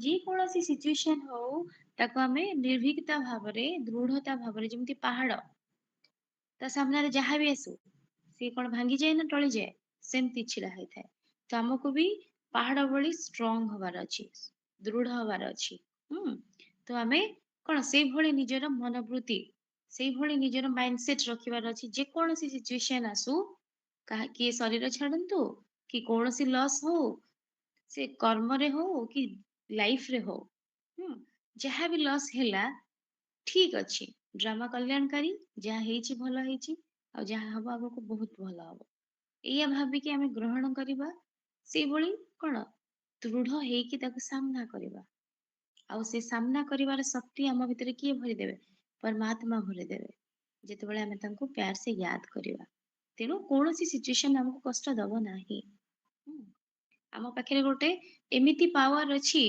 ଯେ କୌଣସି ସିଚୁଏସନ ହଉ, ତାକୁ ଆମେ ନିର୍ଭୀକତା ଭାବରେ, ଦୃଢତା ଭାବରେ, ଯେମିତି ପାହାଡ ତା ସାମ୍ନାରେ ଯାହା ବି ଆସୁ ସିଏ କଣ ଭାଙ୍ଗିଯାଏ ନା ଟଳିଯାଏ? ସେମିତି ଛିଡା ହେଇଥାଏ। ତ ଆମକୁ ବି ପାହାଡ ଭଳି ଷ୍ଟ୍ରଙ୍ଗ ହବାର ଅଛି, ଦୃଢ ହବାର ଅଛି। ତ ଆମେ କଣ ସେଇଭଳି ନିଜର ମନୋବୃତ୍ତି, ସେଇଭଳି ନିଜର ମାଇଣ୍ଡ ସେଟ ରଖିବାର ଅଛି। ଯେକୌଣସି ସିଚୁଏସନ ଆସୁ, କିଏ ଶରୀର ଛାଡନ୍ତୁ, କି କୌଣସି ଲସ୍ ହଉ, ସେ କର୍ମରେ ହଉ କି ଲାଇଫରେ ହଉ, ଯାହା ବି ଲସ୍ ହେଲା, ଠିକ ଅଛି, ଡ୍ରାମା କଲ୍ୟାଣକାରୀ, ଯାହା ହେଇଛି ଭଲ ହେଇଛି, ଆଉ ଯାହା ହବ ଆଗକୁ ବହୁତ ଭଲ ହବ, ଏଇଆ ଭାବିକି ଆମେ ଗ୍ରହଣ କରିବା। ସେଇଭଳି କଣ ଦୃଢ ହେଇକି ତାକୁ ସାମ୍ନା କରିବା। ଆଉ ସେ ସାମ୍ନା କରିବାର ଶକ୍ତି ଆମ ଭିତରେ କିଏ ଭରିଦେବେ? ପରମାତ୍ମା ଭରିଦେବେ, ଯେତେବେଳେ ଆମେ ତାଙ୍କୁ ପ୍ୟାର ସେ ୟାଦ କରିବା। ତେଣୁ କୌଣସି ସିଚୁଏସନ ଆମକୁ କଷ୍ଟ ଦବ ନାହିଁ। ହୁଁ। ଆମ ପାଖରେ ଗୋଟେ ଏମିତି ପାୱାର ଅଛି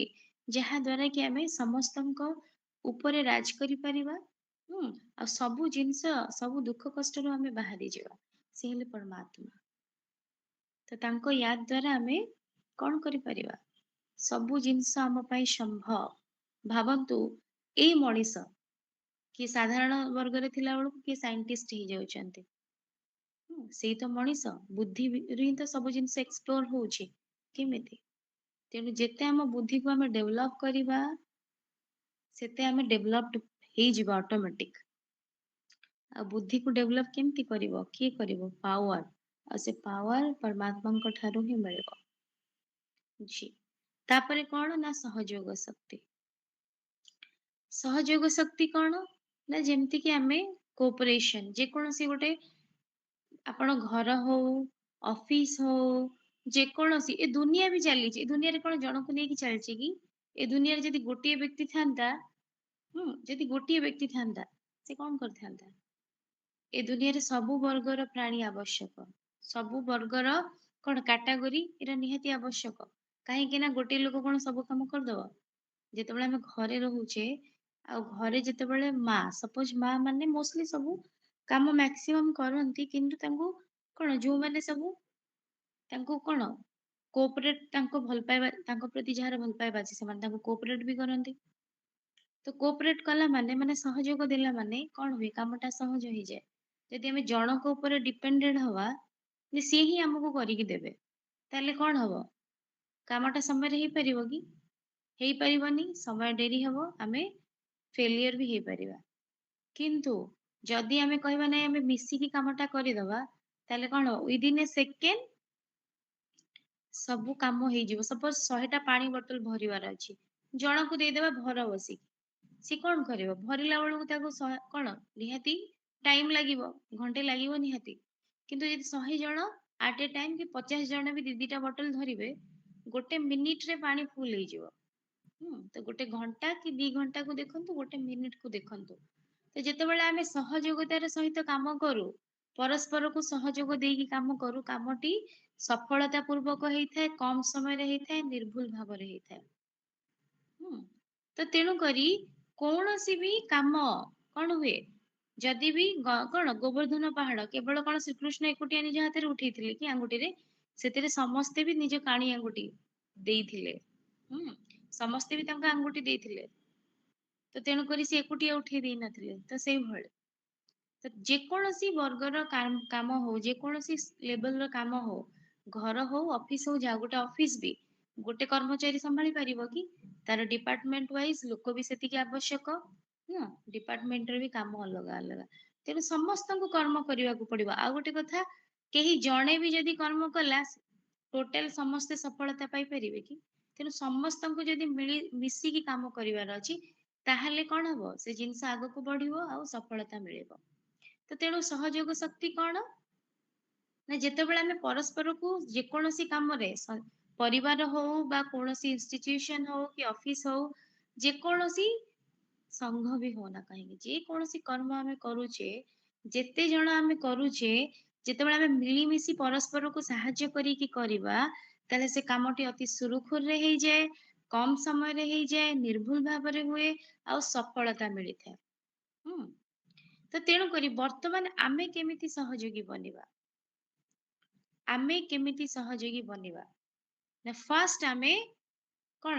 ଯାହା ଦ୍ଵାରା କି ଆମେ ସମସ୍ତଙ୍କ ଉପରେ ରାଜ କରିପାରିବା। ହୁଁ। ଆଉ ସବୁ ଜିନିଷ, ସବୁ ଦୁଃଖ କଷ୍ଟରୁ ଆମେ ବାହାରି ଯିବା। ସେ ହେଲେ ପରମାତ୍ମା। ତ ତାଙ୍କ ୟାଦ ଦ୍ଵାରା ଆମେ କଣ କରିପାରିବା? ସବୁ ଜିନିଷ ଆମ ପାଇଁ ସମ୍ଭବ। ଭାବନ୍ତୁ, ଏଇ ମଣିଷ କିଏ ସାଧାରଣ ବର୍ଗରେ ଥିଲା ବେଳକୁ କିଏ ସାଇଣ୍ଟିଷ୍ଟ ହେଇଯାଉଛନ୍ତି। ସେଇ ତ ମଣିଷ, ବୁଦ୍ଧିରୁ ହିଁ ତ ସବୁ ଜିନିଷ ଏକ୍ସପ୍ଲୋର ହଉଛି। କେମିତି? ତେଣୁ ଯେତେ ଆମ ବୁଦ୍ଧିକୁ ଆମେ ଡେଭଲପ କରିବା, ସେତେ ଆମେ ଡେଭଲପଡ ହେଇଯିବା ଅଟୋମେଟିକ। ଆଉ ବୁଦ୍ଧିକୁ ଡେଭଲପ କେମିତି କରିବ? କିଏ କରିବ? ପାୱାର। ଆଉ ସେ ପାୱାର ପରମାତ୍ମାଙ୍କ ଠାରୁ ହିଁ ମିଳିବ। ଜି। ତାପରେ କଣ ନା ସହଯୋଗ ଶକ୍ତି। ସହଯୋଗ ଶକ୍ତି କଣ ନା ଯେମିତି କି ଆମେ କୋଅପରେସନ, ଯେକୌଣସି ଗୋଟେ ଆପଣ ଘର ହଉ, ଅଫିସ ହଉ, ଯେକୌଣସି ଏ ଦୁନିଆ ବି ଚାଲିଛି, ଏ ଦୁନିଆରେ କଣ ଜଣକୁ ନେଇକି ଚାଲିଛି କି? ଏ ଦୁନିଆରେ ଯଦି ଗୋଟିଏ ବ୍ୟକ୍ତି ଥାନ୍ତା, ଯଦି ଗୋଟିଏ ବ୍ୟକ୍ତି ଥାନ୍ତା, ସେ କଣ କରିଥାନ୍ତା? ଏ ଦୁନିଆରେ ସବୁ ବର୍ଗର ପ୍ରାଣୀ ଆବଶ୍ୟକ। ସବୁ ବର୍ଗର କଣ କାଟାଗୋରୀ ଏଟା ନିହାତି ଆବଶ୍ୟକ। କାହିଁକି ନା ଗୋଟେ ଲୋକ କଣ ସବୁ କାମ କରିଦବ? ଯେତେବେଳେ ଆମେ ଘରେ ରହୁଛେ, ଆଉ ଘରେ ଯେତେବେଳେ ମା, ସପୋଜ ମା ମାନେ ମୋଷ୍ଟଲି ସବୁ କାମ ମ୍ୟାକ୍ସିମମ୍ କରନ୍ତି, କିନ୍ତୁ ତାଙ୍କୁ କଣ ଯୋଉମାନେ ସବୁ ତାଙ୍କୁ କଣ କୋଅପରେଟ, ତାଙ୍କ ଭଲ ପାଇବା, ତାଙ୍କ ପ୍ରତି ଯାହାର ଭଲ ପାଇବା ଅଛି ସେମାନେ ତାଙ୍କୁ କୋଅପରେଟ ବି କରନ୍ତି। ତ କୋଅପରେଟ କଲା ମାନେ, ମାନେ ସହଯୋଗ ଦେଲା ମାନେ କଣ ହୁଏ? କାମଟା ସହଜ ହେଇଯାଏ। ଯଦି ଆମେ ଜଣଙ୍କ ଉପରେ ଡିପେଣ୍ଡେଣ୍ଟ ହବା ଯେ ସିଏ ହିଁ ଆମକୁ କରିକି ଦେବେ, ତାହେଲେ କଣ ହବ? କାମଟା ସମୟରେ ହେଇପାରିବ କି? ହେଇପାରିବନି, ସମୟ ଡେରି ହବ, ଆମେ ଫେଲିୟର ବି ହେଇପାରିବା। କିନ୍ତୁ ଯଦି ଆମେ କହିବା ନାଇଁ ଆମେ ମିଶିକି କାମଟା କରିଦବା, ତାହେଲେ କଣ ହବ? ୱିଦିନ ଏ ସେକେଣ୍ଡ ସବୁ କାମ ହେଇଯିବ। ସପୋଜ 100ଟା ପାଣି ବୋତଲ ଭରିବାର ଅଛି, ଜଣକୁ ଦେଇଦେବା ଭର ବସିକି, ସିଏ କଣ କରିବ? ଭରିଲା ବେଳକୁ ତାକୁ କଣ ନିହାତି ଟାଇମ ଲାଗିବ, ଘଣ୍ଟେ ଲାଗିବ ନିହାତି। କିନ୍ତୁ ଯଦି 100 ଜଣ ଆଟ ଏ ଟାଇମ କି 50 ଜଣ ବି ଦି ଦିଟା ବୋତଲ ଧରିବେ, ଗୋଟେ ମିନିଟରେ ପାଣି ଫୁଲ ହେଇଯିବ। ତ ଗୋଟେ ଘଣ୍ଟା କି 2 ଘଣ୍ଟାକୁ ଦେଖନ୍ତୁ, ଗୋଟେ ମିନିଟ କୁ ଦେଖନ୍ତୁ। ତ ଯେତେବେଳେ ଆମେ ସହଯୋଗିତାର ସହିତ କାମ କରୁ, ପରସ୍ପରକୁ ସହଯୋଗ ଦେଇକି କାମ କରୁ, କାମଟି ସଫଳତା ପୂର୍ବକ ହେଇଥାଏ, କମ ସମୟରେ ହେଇଥାଏ, ନିର୍ଭୁଲ ଭାବରେ ହେଇଥାଏ। ତ ତେଣୁ କରି କୌଣସି ବି କାମ କଣ ହୁଏ? ଯଦି ବି କଣ ଗୋବର୍ଦ୍ଧନ ପାହାଡ କେବଳ କଣ ଶ୍ରୀକୃଷ୍ଣ ଏକୁଟିଆ ନିଜ ହାତରେ ଉଠେଇଥିଲେ କି ଆଙ୍ଗୁଠିରେ? ସେଥିରେ ସମସ୍ତେ ବି ନିଜ କାଣି ଆଙ୍ଗୁଠି ଦେଇଥିଲେ। ସମସ୍ତେ ବି ତାଙ୍କ ଆଙ୍ଗୁଠି ଦେଇଥିଲେ। ତ ତେଣୁ କରି ସେ ଏକୁଟିଆ ଉଠେଇ ଦେଇ ନଥିଲେ। ତ ସେଇଭଳି ତ ଯେକୌଣସି ବର୍ଗର କାମ ହଉ, ଯେକୌଣସି ଲେବଲ ର କାମ ହଉ, ଘର ହଉ, ଅଫିସ ହଉ, ଯାହା ଗୋଟେ ଅଫିସ ବି ଗୋଟେ କର୍ମଚାରୀ ସମ୍ଭାଳି ପାରିବ କି? ତାର ଡିପାର୍ଟମେଣ୍ଟ ୱାଇଜ ଲୋକ ବି ସେତିକି ଆବଶ୍ୟକ। ଡିପାର୍ଟମେଣ୍ଟରେ ବି କାମ ଅଲଗା ଅଲଗା। ତେଣୁ ସମସ୍ତଙ୍କୁ କର୍ମ କରିବାକୁ ପଡିବ। ଆଉ ଗୋଟେ କଥା, କେହି ଜଣେ ବି ଯଦି କର୍ମ କଲା, ଟୋଟାଲ ସମସ୍ତେ ସଫଳତା ପାଇପାରିବେ କି? ତେଣୁ ସମସ୍ତଙ୍କୁ ଯଦି ମିଶିକି କାମ କରିବାର ଅଛି, ତାହେଲେ କଣ ହବ? ସେ ଜିନିଷ ଆଗକୁ ବଢିବ ଆଉ ସଫଳତା ମିଳିବ। ତ ତେଣୁ ସହଯୋଗ ଶକ୍ତି କଣ ନା ଯେତେବେଳେ ଆମେ ପରସ୍ପରକୁ ଯେକୌଣସି କାମରେ, ପରିବାର ହଉ ବା କୌଣସି ଇନଷ୍ଟିଟ୍ୟୁସନ ହଉ କି ଅଫିସ ହଉ, ଯେକୌଣସି ସଂଘ ବି ହଉନା କାହିଁକି, ଯେ କୌଣସି କର୍ମ ଆମେ କରୁଛେ, ଯେତେ ଜଣ ଆମେ କରୁଛେ, ଯେତେବେଳେ ଆମେ ମିଳିମିଶି ପରସ୍ପରକୁ ସାହାଯ୍ୟ କରିକି କରିବା, ତାହେଲେ ସେ କାମଟି ଅତି ସୁରୁଖୁରୁରେ ହେଇଯାଏ, କମ ସମୟରେ ହେଇଯାଏ, ନିର୍ଭୁଲ ଭାବରେ ହୁଏ, ଆଉ ସଫଳତା ମିଳିଥାଏ। ତ ତେଣୁକରି ବର୍ତ୍ତମାନ ଆମେ କେମିତି ସହଯୋଗୀ ବନିବା? ଆମେ କେମିତି ସହଯୋଗୀ ବନିବା? ନା ଫାଷ୍ଟ ଆମେ କଣ,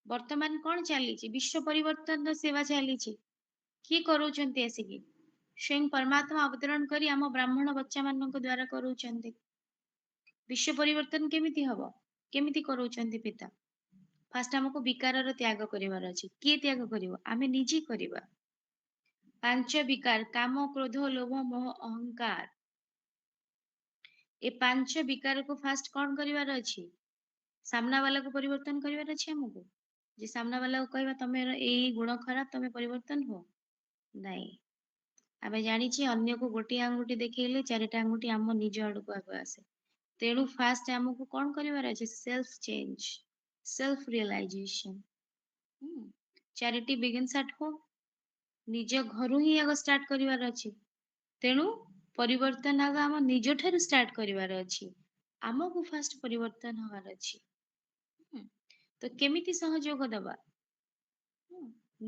ବର୍ତ୍ତମାନ କଣ ଚାଲିଛି? ବିଶ୍ଵ ପରିବର୍ତ୍ତନର ସେବା ଚାଲିଛି। କିଏ କରୁଛନ୍ତି ଆସିକି? ସ୍ୱୟଂ ପରମାତ୍ମା ଅବତରଣ କରି ଆମ ବ୍ରାହ୍ମଣ ବଚ୍ଚା ମାନଙ୍କ ଦ୍ଵାରା କରୁଛନ୍ତି। ବିଶ୍ଵ ପରିବର୍ତ୍ତନ କେମିତି ହବ? କେମିତି କରଉଛନ୍ତି ପିତା? ଫାଷ୍ଟ ଆମକୁ ବିକାରର ତ୍ୟାଗ କରିବାର ଅଛି। କିଏ ତ୍ୟାଗ କରିବ? ଆମେ ନିଜେ କରିବା। 5 ବିକାର, କାମ, କ୍ରୋଧ, ଲୋଭ, ମୋହ, ଅହଙ୍କାର, ଏ 5 ବିକାରକୁ ଫାଷ୍ଟ କଣ କରିବାର ଅଛି? ସାମ୍ନା ବାଲାକୁ ପରିବର୍ତ୍ତନ କରିବାର ଅଛି ଆମକୁ। ଯେ ସାମ୍ନା ବାଲାକୁ କହିବା ତମର ଏଇ ଗୁଣ ଖରାପ, ତମେ ପରିବର୍ତ୍ତନ ହୁଅ? ନାଇଁ। ଆମେ ଜାଣିଛେ ଅନ୍ୟକୁ ଗୋଟିଏ ଆଙ୍ଗୁଠି ଦେଖେଇଲେ ଚାରିଟା ଆଙ୍ଗୁଠି ଆମ ନିଜ ଆଡକୁ ଆଗ ଆସେ। ତେଣୁ ଫାଷ୍ଟ ଆମକୁ କଣ କରିବାର ଅଛି? Self change, self realisation. Charity begins at home. ନିଜ ଘରୁ ହିଁ ଆଗ ଷ୍ଟାର୍ଟ କରିବାର ଅଛି। ତେଣୁ ପରିବର୍ତ୍ତନ ଆଗ ଆମ ନିଜ ଠାରୁ ଷ୍ଟାର୍ଟ କରିବାର ଅଛି। ଆମକୁ ଫାଷ୍ଟ ପରିବର୍ତ୍ତନ ହବାର ଅଛି। ତ କେମିତି ସହଯୋଗ ଦବା?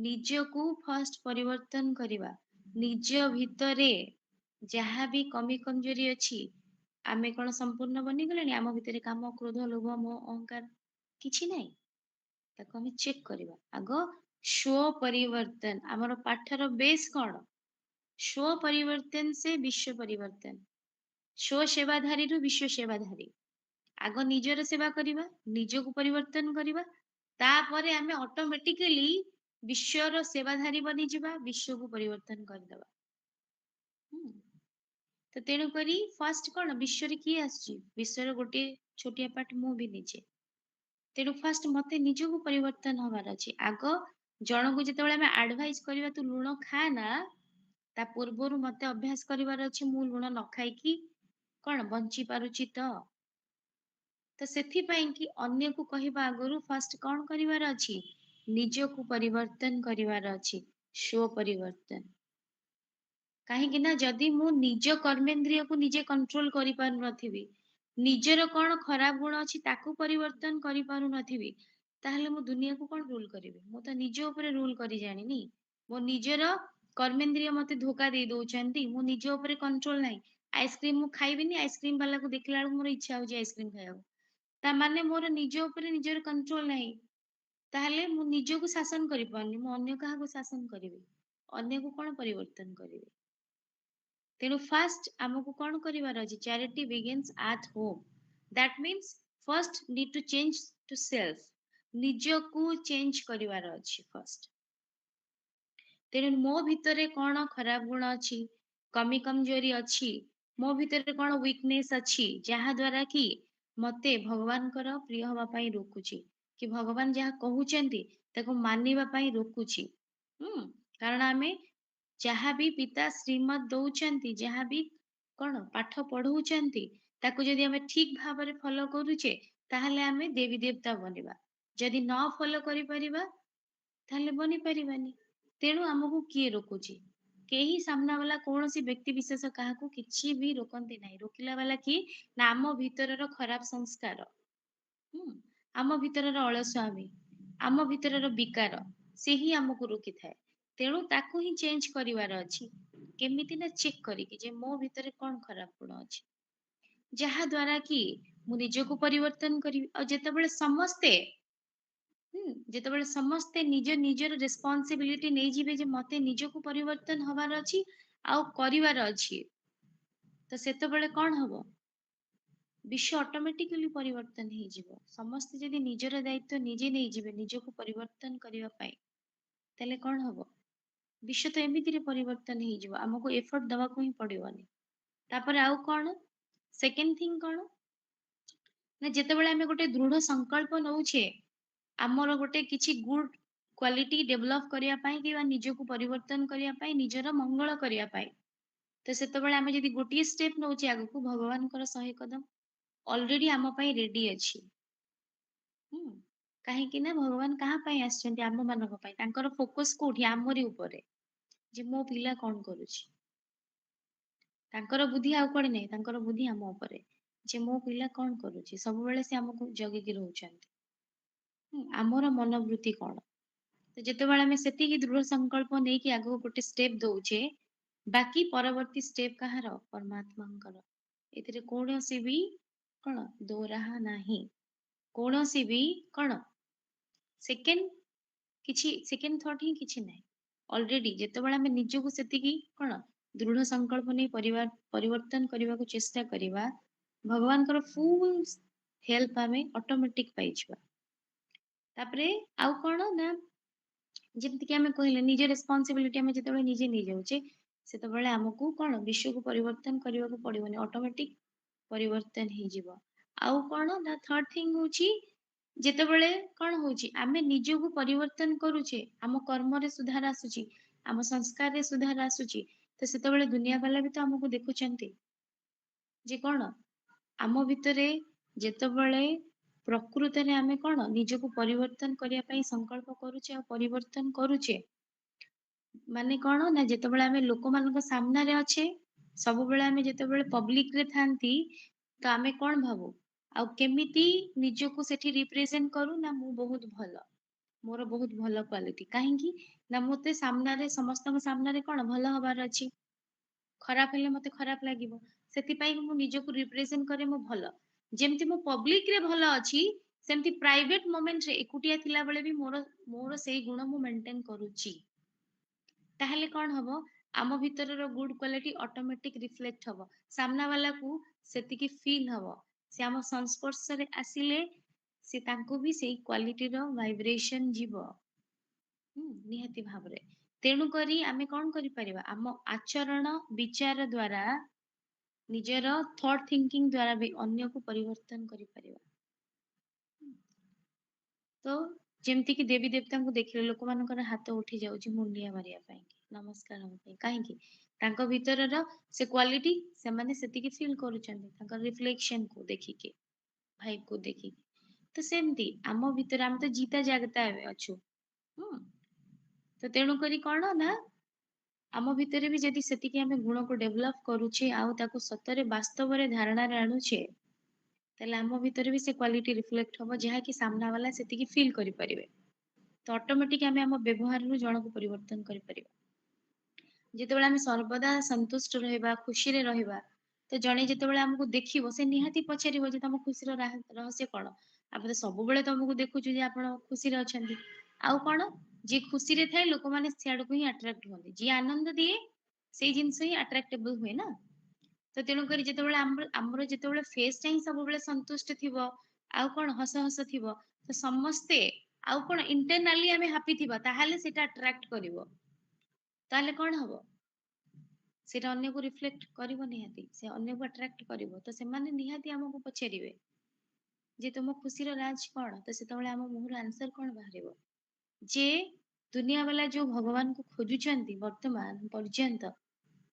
ନିଜକୁ ଫାଷ୍ଟ ପରିବର୍ତ୍ତନ କରିବା। ନିଜ ଭିତରେ ଯାହା ବି କମି କମଜୋରି ଅଛି, ଆମେ କଣ ସମ୍ପୂର୍ଣ୍ଣ ବନିଗଲେଣି? ଆମ ଭିତରେ କାମ, କ୍ରୋଧ, ଲୋଭ, ମୋହ, ଅହଙ୍କାର କିଛି ନାହିଁ। ତାକୁ ଆମେ ଚେକ୍ କରିବା। ଆଗ ସ୍ୱ ପରିବର୍ତ୍ତନ। ଆମର ପାଠର ବେସ୍ କଣ? स्व परिवर्तन से विश्व परिवर्तन। स्व सेवाधारीରୁ ବିଶ୍ୱ ସେବାଧାରୀ। ଆଗ ନିଜର ସେବା କରିବା, ନିଜକୁ ପରିବର୍ତ୍ତନ କରିବା, ତାପରେ ଆମେ ଅଟୋମେଟିକାଲି ବିଶ୍ୱର ସେବାଧାରୀ ବନିଯିବା, ବିଶ୍ୱକୁ ପରିବର୍ତ୍ତନ କରିଦବା। ତ ତେଣୁ କରି ଫାଷ୍ଟ କଣ? ବିଶ୍ୱରେ କିଏ ଆସିଛି? ବିଶ୍ୱର ଗୋଟିଏ ଛୋଟିଆ ପାର୍ଟ ମୁଁ ବି ନିଜେ। ତେଣୁ ଫାଷ୍ଟ ମତେ ନିଜକୁ ପରିବର୍ତ୍ତନ ହବାର ଅଛି। ଆଗ ଜଣକୁ ଯେତେବେଳେ ଆମେ ଆଡଭାଇସ କରିବା ତୁ ଲୁଣ ଖା ନା, ତା ପୂର୍ବରୁ ମତେ ଅଭ୍ୟାସ କରିବାର ଅଛି ମୁଁ ଲୁଣ ନ ଖାଇକି କଣ ବଞ୍ଚି ପାରୁଛି ତ ସେଥିପାଇଁ କି ଅନ୍ୟକୁ କହିବା ଆଗରୁ ଫାଷ୍ଟ କଣ କରିବାର ଅଛି? ନିଜକୁ ପରିବର୍ତ୍ତନ କରିବାର ଅଛି। ସ୍ୱ ପରିବର୍ତ୍ତନ। କାହିଁକି ନା ଯଦି ମୁଁ ନିଜ କର୍ମେନ୍ଦ୍ରିୟକୁ ନିଜେ କଣ୍ଟ୍ରୋଲ କରିପାରୁନଥିବି, ନିଜର କଣ ଖରାପ ଗୁଣ ଅଛି ତାକୁ ପରିବର୍ତ୍ତନ କରିପାରୁନଥିବି, ତାହେଲେ ମୁଁ ଦୁନିଆକୁ କଣ ରୁଲ କରିବି? ମୁଁ ତ ନିଜ ଉପରେ ରୁଲ କରି ଜାଣିନି। ମୋ ନିଜର କର୍ମେନ୍ଦ୍ରିୟ ମତେ ଧୋକା ଦେଇ ଦଉଛନ୍ତି। ମୁଁ ନିଜ ଉପରେ କଣ୍ଟ୍ରୋଲ ନାହିଁ। ଆଇସ୍କ୍ରିମ ମୁଁ ଖାଇବିନି, ଆଇସ୍କ୍ରିମ ବାଲାକୁ ଦେଖିଲା ବେଳକୁ ମୋର ଇଚ୍ଛା ହଉଛି ଆଇସ୍କ୍ରିମ ଖାଇବାକୁ। ତା ମାନେ ମୋର ନିଜ ଉପରେ ନିଜର କଣ୍ଟ୍ରୋଲ ନାହିଁ। ତାହେଲେ ମୁଁ ନିଜକୁ ଶାସନ କରିପାରୁନି, ମୁଁ ଅନ୍ୟ କାହାକୁ ଶାସନ କରିବି? ଅନ୍ୟକୁ କଣ ପରିବର୍ତ୍ତନ କରିବି? ତେଣୁ ଫାଷ୍ଟ ଆମକୁ କଣ କରିବାର ଅଛି? Charity begins at home. That means first need to change to self. ନିଜକୁ ଚେଞ୍ଜ କରିବାର ଅଛି ଫାଷ୍ଟ। ତେଣୁ ମୋ ଭିତରେ କଣ ଖରାପ ଗୁଣ ଅଛି, କମି କମଜୋରି ଅଛି, ମୋ ଭିତରେ କଣ ୱିକନେସ୍ ଅଛି, ଯାହା ଦ୍ୱାରା କି ମତେ ଭଗବାନଙ୍କର ପ୍ରିୟ ହବା ପାଇଁ ରୋକୁଛି, କି ଭଗବାନ ଯାହା କହୁଛନ୍ତି ତାକୁ ମାନିବା ପାଇଁ ରୋକୁଛି। କାରଣ ଆମେ ଯାହା ବି ପିତା ଶ୍ରୀମତ ଦଉଛନ୍ତି, ଯାହା ବି କଣ ପାଠ ପଢଉଛନ୍ତି, ତାକୁ ଯଦି ଆମେ ଠିକ ଭାବରେ ଫଲୋ କରୁଛେ ତାହେଲେ ଆମେ ଦେବୀ ଦେବତା ବନିବା। ଯଦି ନ ଫଲୋ କରିପାରିବା ତାହେଲେ ବନି ପାରିବାନି। ତେଣୁ ଆମକୁ କିଏ ରୋକୁଛି? କେହି ସାମ୍ନା ବାଲା କୌଣସି ବ୍ୟକ୍ତି ବିଶେଷ କାହାକୁ କିଛି ବି ରୋକନ୍ତି ନାହିଁ। ରୋକିଲା ବାଲା କିଏ? ନା ଆମ ଭିତରର ଖରାପ ସଂସ୍କାର, ଆମ ଭିତରର ଅଳସୁଆମୀ, ଆମ ଭିତରର ବିକାର, ସେ ହିଁ ଆମକୁ ରୋକିଥାଏ। ତେଣୁ ତାକୁ ହିଁ ଚେଞ୍ଜ କରିବାର ଅଛି। କେମିତି? ନା ଚେକ୍ କରିକି ଯେ ମୋ ଭିତରେ କଣ ଖରାପ ଗୁଣ ଅଛି, ଯାହା ଦ୍ୱାରା କି ମୁଁ ନିଜକୁ ପରିବର୍ତ୍ତନ କରିବି। ଆଉ ଯେତେବେଳେ ସମସ୍ତେ ନିଜର ରେସ୍ପନ୍ସିବିଲିଟି ନେଇଯିବେ ଯେ ମତେ ନିଜକୁ ପରିବର୍ତ୍ତନ ହବାର ଅଛି ଆଉ କରିବାର ଅଛି, ତ ସେତେବେଳେ କଣ ହବ? ବିଶ୍ୱ ଅଟୋମେଟିକାଲି ପରିବର୍ତ୍ତନ ହେଇଯିବ। ସମସ୍ତେ ଯଦି ନିଜର ଦାୟିତ୍ୱ ନିଜେ ନେଇଯିବେ ନିଜକୁ ପରିବର୍ତ୍ତନ କରିବା ପାଇଁ, ତାହେଲେ କଣ ହବ? ବିଶ୍ୱ ତ ଏମିତିରେ ପରିବର୍ତ୍ତନ ହେଇଯିବ। ଆମକୁ ଏଫର୍ଟ ଦବାକୁ ହିଁ ପଡିବନି। ତାପରେ ଆଉ କଣ? ସେକେଣ୍ଡ ଥିଙ୍ଗ କଣ? ନା ଯେତେବେଳେ ଆମେ ଗୋଟେ ଦୃଢ ସଂକଳ୍ପ ନଉଛେ ଆମର ଗୋଟେ କିଛି ଗୁଡ କ୍ୱାଲିଟି ଡେଭଲପ କରିବା ପାଇଁ କିମ୍ବା ନିଜକୁ ପରିବର୍ତ୍ତନ କରିବା ପାଇଁ, ନିଜର ମଙ୍ଗଳ କରିବା ପାଇଁ, ତ ସେତେବେଳେ ଆମେ ଯଦି ଗୋଟିଏ ଷ୍ଟେପ ନଉଛେ ଆଗକୁ, ଭଗବାନଙ୍କର 100 କଦମ ଅଲରେଡି ଆମ ପାଇଁ ରେଡି ଅଛି। କାହିଁକି ନା ଭଗବାନ କାହା ପାଇଁ ଆସିଛନ୍ତି? ଆମ ମାନଙ୍କ ପାଇଁ। ତାଙ୍କର ଫୋକସ କୋଉଠି? ଆମରି ଉପରେ, ଯେ ମୋ ପିଲା କଣ କରୁଛି। ତାଙ୍କର ବୁଦ୍ଧି ଆଉ କୁଆଡେ ନାହିଁ, ତାଙ୍କର ବୁଦ୍ଧି ଆମ ଉପରେ, ଯେ ମୋ ପିଲା କଣ କରୁଛି। ସବୁବେଳେ ସେ ଆମକୁ ଜଗିକି ରହୁଛନ୍ତି। ଆମର ମନୋବୃତ୍ତି କଣ? ତ ଯେତେବେଳେ ଆମେ ସେତିକି ଦୃଢ ସଂକଳ୍ପ ନେଇକି ଆଗକୁ ଗୋଟେ ଷ୍ଟେପ ଦଉଛେ, ବାକି ପରବର୍ତ୍ତୀ ଷ୍ଟେପ କାହାର? ପରମାତ୍ମାଙ୍କର। ଏଥିରେ କୌଣସି ବି କଣ ଦୋରାହା ନାହିଁ। କୌଣସି ବି କଣ ସେକେଣ୍ଡ ଥଟ୍ ହିଁ କିଛି ନାହିଁ। ଅଲରେଡି ଯେତେବେଳେ ଆମେ ନିଜକୁ ସେତିକି କଣ ଦୃଢ ସଂକଳ୍ପ ନେଇ ପରିବର୍ତ୍ତନ କରିବାକୁ ଚେଷ୍ଟା କରିବା, ଭଗବାନଙ୍କର ଫୁଲ ହେଲ୍ପ ଆମେ ଅଟୋମେଟିକ ପାଇଯିବା। ତାପରେ ଆଉ କଣ? ନା ଯେମିତିକି ଆମେ କହିଲେ ନିଜ ରେସ୍ପନ୍ସିବିଲିଟି ଆମେ ଯେତେବେଳେ ନିଜେ ନେଇଯାଉଛେ, ସେତେବେଳେ ଆମକୁ କଣ ବିଶ୍ୱକୁ ପରିବର୍ତ୍ତନ କରିବାକୁ ପଡିବନି, ଅଟୋମେଟିକ ପରିବର୍ତ୍ତନ ହେଇଯିବ। ଆଉ କଣ? ନା ଥର୍ଡ ଥିଙ୍ଗ ହଉଛି ଯେତେବେଳେ କଣ ହଉଛି ଆମେ ନିଜକୁ ପରିବର୍ତ୍ତନ କରୁଛେ, ଆମ କର୍ମରେ ସୁଧାର ଆସୁଛି, ଆମ ସଂସ୍କାରରେ ସୁଧାର ଆସୁଛି, ତ ସେତେବେଳେ ଦୁନିଆ ବାଲା ବି ତ ଆମକୁ ଦେଖୁଛନ୍ତି ଯେ କଣ ଆମ ଭିତରେ ଯେତେବେଳେ ପ୍ରକୃତରେ ଆମେ କଣ ନିଜକୁ ପରିବର୍ତ୍ତନ କରିବା ପାଇଁ ସଂକଳ୍ପ କରୁଛେ ଆଉ ପରିବର୍ତ୍ତନ କରୁଛେ, ମାନେ କଣ ନା ଯେତେବେଳେ ଆମେ ଲୋକମାନଙ୍କ ସାମ୍ନାରେ ଅଛେ, ସବୁବେଳେ ଆମେ ଯେତେବେଳେ ପବ୍ଲିକ ରେ ଥାନ୍ତି, ତ ଆମେ କଣ ଭାବୁ ଆଉ କେମିତି ନିଜକୁ ସେଠି ରିପ୍ରେଜେଣ୍ଟ କରୁ ନା ମୁଁ ବହୁତ ଭଲ, ମୋର ବହୁତ ଭଲ କ୍ୱାଲିଟି। କାହିଁକି ନା ମତେ ସାମ୍ନାରେ ସମସ୍ତଙ୍କ ସାମ୍ନାରେ କଣ ଭଲ ହବାର ଅଛି, ଖରାପ ହେଲେ ମତେ ଖରାପ ଲାଗିବ, ସେଥିପାଇଁ ମୁଁ ନିଜକୁ ରିପ୍ରେଜେଣ୍ଟ କରେ ମୁଁ ଭଲ। ଯେମିତି ମୁଁ ପବ୍ଲିକ ରେ ଭଲ ଅଛି, ସେମିତି ପ୍ରାଇଭେଟ ମୋମେଣ୍ଟ ରେ ଏକୁଟିଆ ଥିଲା ବେଳେ ବି ମୋର ମୋର ସେଇ ଗୁଣ ମୁଁ ମେଣ୍ଟେନ କରୁଛି। ତାହେଲେ କଣ ହବ, ଆମ ଭିତରର ଗୁଡ କ୍ୱାଲିଟି ଅଟୋମେଟିକ ରିଫ୍ଲେକ୍ଟ ହବ, ସାମ୍ନା ବାଲାକୁ ସେତିକି ଫିଲ୍ ହବ, ସେ ଆମ ସଂସ୍ପର୍ଶରେ ଆସିଲେ ସେ ତାଙ୍କୁ ବି ସେଇ କ୍ୱାଲିଟିର ଭାଇବ୍ରେସନ ଯିବ। ନିହାତି ଭାବରେ। ତେଣୁ କରି ଆମେ କଣ କରିପାରିବା, ଆମ ଆଚରଣ ବିଚାର ଦ୍ଵାରା, ନିଜର ଥଟ୍ ଥିଙ୍କିଂ ଦ୍ଵାରା ବି ଅନ୍ୟକୁ ପରିବର୍ତ୍ତନ କରିପାରିବା। ତ ଯେମିତି କି ଦେବୀ ଦେବତାଙ୍କୁ ଦେଖିଲେ ଲୋକମାନଙ୍କର ହାତ ଉଠି ଯାଉଛି ମୁଣ୍ଡିଆ ମାରିବା ପାଇଁ, ନମସ୍କାର ହବା ପାଇଁ, କାହିଁକି ତାଙ୍କ ଭିତରର ସେ କ୍ୱାଲିଟି ସେମାନେ ସେତିକି ଫିଲ୍ କରୁଛନ୍ତି ତାଙ୍କ ରିଫ୍ଲେକ୍ସନ କୁ ଦେଖିକି, ଭାଇବ କୁ ଦେଖିକି। ତ ସେମିତି ଆମ ଭିତରେ ଆମେ ତ ଜିତା ଜାଗତା ଏବେ ଅଛୁ। ହୁଁ ତ ତେଣୁ କରି କଣ ନା ଆମ ଭିତରେ ବି ଯଦି ସେତିକି ଆମେ ଗୁଣକୁ ଡେଭଲପ କରୁଛେ ଆଉ ତାକୁ ସତରେ ବାସ୍ତବରେ ଧାରଣାରେ ଆଣୁଛେ, ତାହେଲେ ଆମ ଭିତରେ ବି ସେ କ୍ୱାଲିଟି ରିଫ୍ଲେକ୍ଟ ହବ ଯାହାକି ସାମ୍ନା ବାଲା ସେତିକି ଫିଲ୍ କରିପାରିବେ। ତ ଅଟୋମେଟିକ ଆମେ ଆମ ବ୍ୟବହାରରୁ ଜଣକୁ ପରିବର୍ତ୍ତନ କରିପାରିବା। ଯେତେବେଳେ ଆମେ ସର୍ବଦା ସନ୍ତୁଷ୍ଟ ରହିବା, ଖୁସିରେ ରହିବା, ତ ଜଣେ ଯେତେବେଳେ ଆମକୁ ଦେଖିବ ସେ ନିହାତି ପଚାରିବ ଯେ ତମ ଖୁସିର ରହସ୍ୟ କଣ। ଆମେ ତ ସବୁବେଳେ ତମକୁ ଦେଖୁଛୁ ଯେ ଆପଣ ଖୁସିରେ ଅଛନ୍ତି। ଆଉ କଣ, ଯିଏ ଖୁସିରେ ଥାଏ ଲୋକମାନେ ସିଆଡକୁ ହିଁ ଆଟ୍ରାକ୍ଟ ହୁଅନ୍ତି, ଯିଏ ଆନନ୍ଦ ଦିଏ ସେଇ ଜିନିଷ ହିଁ ଆଟ୍ରାକ୍ଟେବଲ ହୁଏ ନା। ତ ତେଣୁକରି ଯେତେବେଳେ ଆମର ଯେତେବେଳେ ଫେସ୍ ଟା ହିଁ ସବୁବେଳେ ସନ୍ତୁଷ୍ଟ ଥିବ, ଆଉ କଣ ହସ ହସ ଥିବ, ତ ସମସ୍ତେ ଆଉ କଣ ଇଣ୍ଟରନାଲି ଆମେ ହାପି ଥିବା, ତାହେଲେ ସେଇଟା ଆଟ୍ରାକ୍ଟ କରିବ। ତାହେଲେ କଣ ହବ, ସେଇଟା ଅନ୍ୟକୁ ରିଫ୍ଲେକ୍ଟ କରିବ, ନିହାତି ସେ ଅନ୍ୟକୁ ଆଟ୍ରାକ୍ଟ କରିବ। ତ ସେମାନେ ନିହାତି ଆମକୁ ପଚାରିବେ ଯେ ତୁମ ଖୁସିର ରାଜ କଣ, ତ ସେତେବେଳେ ଆମ ମୁହଁରୁ ଆନ୍ସର କଣ ବାହାରିବ ଯେ ଦୁନିଆ ବାଲା ଯୋଉ ଭଗବାନଙ୍କୁ ଖୋଜୁଛନ୍ତି ବର୍ତ୍ତମାନ ପର୍ଯ୍ୟନ୍ତ,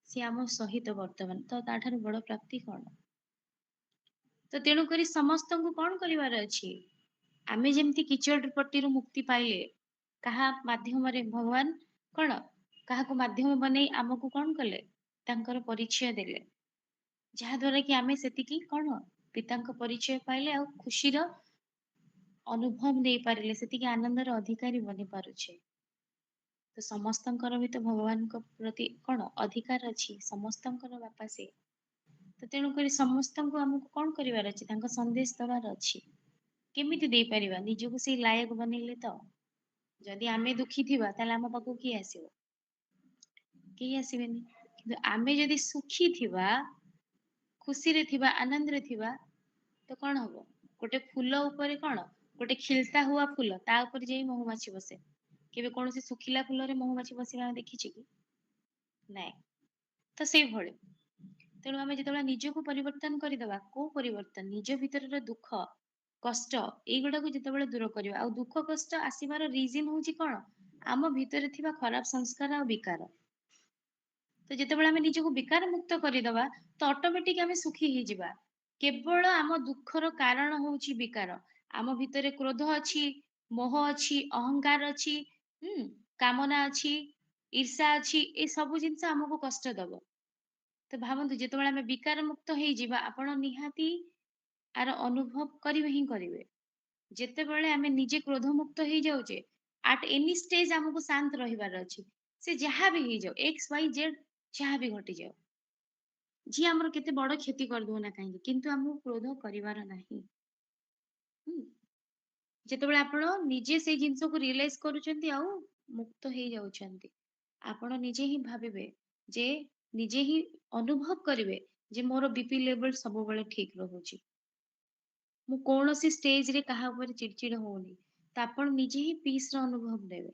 ସିଏ ଆମ ସହିତ ବର୍ତ୍ତମାନ, ତ ତାଠାରୁ ବଡ ପ୍ରାପ୍ତି କଣ। ତ ତେଣୁକରି ସମସ୍ତଙ୍କୁ କଣ କରିବାର ଅଛି, ଆମେ ଯେମିତି କିଚଡ ପଟ୍ଟିରୁ ମୁକ୍ତି ପାଇଲେ, କାହା ମାଧ୍ୟମରେ ଭଗବାନ କଣ କାହାକୁ ମାଧ୍ୟମ ବନେଇ ଆମକୁ କଣ କଲେ, ତାଙ୍କର ପରିଚୟ ଦେଲେ, ଯାହା ଦ୍ଵାରା କି ଆମେ ସେତିକି କଣ ପିତାଙ୍କ ପରିଚୟ ପାଇଲେ ଆଉ ଖୁସିର ଅନୁଭବ ନେଇପାରିଲେ, ସେତିକି ଆନନ୍ଦର ଅଧିକାରୀ ବନି ପାରୁଛେ। ତ ସମସ୍ତଙ୍କର ବି ତ ଭଗବାନଙ୍କ ପ୍ରତି କଣ ଅଧିକାର ଅଛି, ସମସ୍ତଙ୍କର ବାପା ସେ। ତ ତେଣୁକରି ସମସ୍ତଙ୍କୁ ଆମକୁ କଣ କରିବାର ଅଛି, ତାଙ୍କ ସନ୍ଦେଶ ଦବାର ଅଛି। କେମିତି ଦେଇପାରିବା, ନିଜକୁ ସେଇ ଲାୟକ ବନେଇଲେ ତ। ଯଦି ଆମେ ଦୁଃଖୀ ଥିବା ତାହେଲେ ଆମ ପାଖକୁ କିଏ ଆସିବ, କେହି ଆସିବେନି। କିନ୍ତୁ ଆମେ ଯଦି ସୁଖୀ ଥିବା, ଖୁସିରେ ଥିବା, ଆନନ୍ଦରେ ଥିବା, ତ କଣ ହବ, ଗୋଟେ ଫୁଲ ଉପରେ କଣ ଗୋଟେ ଖିଲତା ହୁଆ ଫୁଲ, ତା ଉପରେ ଯାଇ ମହୁମାଛି ବସେ। କେବେ କୌଣସି ଶୁଖିଲା ଫୁଲରେ ମହୁମାଛି ବସିବା ଆମେ ଦେଖିଛେ କି, ନାଇଁ। ତ ସେଇଭଳି, ତେଣୁ ଆମେ ଯେତେବେଳେ ନିଜକୁ ପରିବର୍ତ୍ତନ କରିଦବା, କୋଉ ପରିବର୍ତ୍ତନ, ନିଜ ଭିତରର ଦୁଃଖ କଷ୍ଟ ଏଇଗୁଡାକୁ ଯେତେବେଳେ ଦୂର କରିବା, ଆଉ ଦୁଃଖ କଷ୍ଟ ଆସିବାର ରିଜିନ ହଉଛି କଣ, ଆମ ଭିତରେ ଥିବା ଖରାପ ସଂସ୍କାର ଆଉ ବିକାର। ତ ଯେତେବେଳେ ଆମେ ନିଜକୁ ବିକାର ମୁକ୍ତ କରିଦବା, ତ ଅଟୋମେଟିକ ଆମେ ସୁଖୀ ହେଇଯିବା। କେବଳ ଆମ ଦୁଃଖର କାରଣ ହଉଛି ବିକାର। ଆମ ଭିତରେ କ୍ରୋଧ ଅଛି, ମୋହ ଅଛି, ଅହଙ୍କାର ଅଛି, କାମନା ଅଛି, ଈର୍ଷା ଅଛି, ଏ ସବୁ ଜିନିଷ ଆମକୁ କଷ୍ଟ ଦବ। ତ ଭାବନ୍ତୁ ଯେତେବେଳେ ଆମେ ବିକାର ମୁକ୍ତ ହେଇଯିବା, ଆପଣ ନିହାତି ଆର ଅନୁଭବ କରିବେ ହିଁ କରିବେ। ଯେତେବେଳେ ଆମେ ନିଜେ କ୍ରୋଧ ମୁକ୍ତ ହେଇଯାଉଛେ, ଆଟ ଏନି ଷ୍ଟେଜ ଆମକୁ ଶାନ୍ତ ରହିବାର ଅଛି। ସେ ଯାହା ବି ହେଇଯାଉ, ଏକ୍ସ ୱାଇ ଜେଡ ଯାହା ବି ଘଟିଯାଉ, ଯିଏ ଆମର କେତେ ବଡ କ୍ଷତି କରିଦଉ ନା କାହିଁକି, କିନ୍ତୁ ଆମକୁ କ୍ରୋଧ କରିବାର ନାହିଁ। ଯେତେବେଳେ ଆପଣ ନିଜେ ସେଇ ଜିନିଷକୁ ରିଏଲାଇଜ କରୁଛନ୍ତି ଆଉ ମୁକ୍ତ ହେଇଯାଉଛନ୍ତି, ଆପଣ ନିଜେ ହିଁ ଭାବିବେ ଯେ, ନିଜେ ହିଁ ଅନୁଭବ କରିବେ ଯେ ମୋର ବିପି ଲେଭେଲ ସବୁବେଳେ ଠିକ ରହୁଛି, ମୁଁ କୌଣସି ଷ୍ଟେଜରେ କାହା ଉପରେ ଚିଡଚିଡ ହଉନି, ତ ଆପଣ ନିଜେ ହିଁ ପିସ ର ଅନୁଭବ ନେବେ।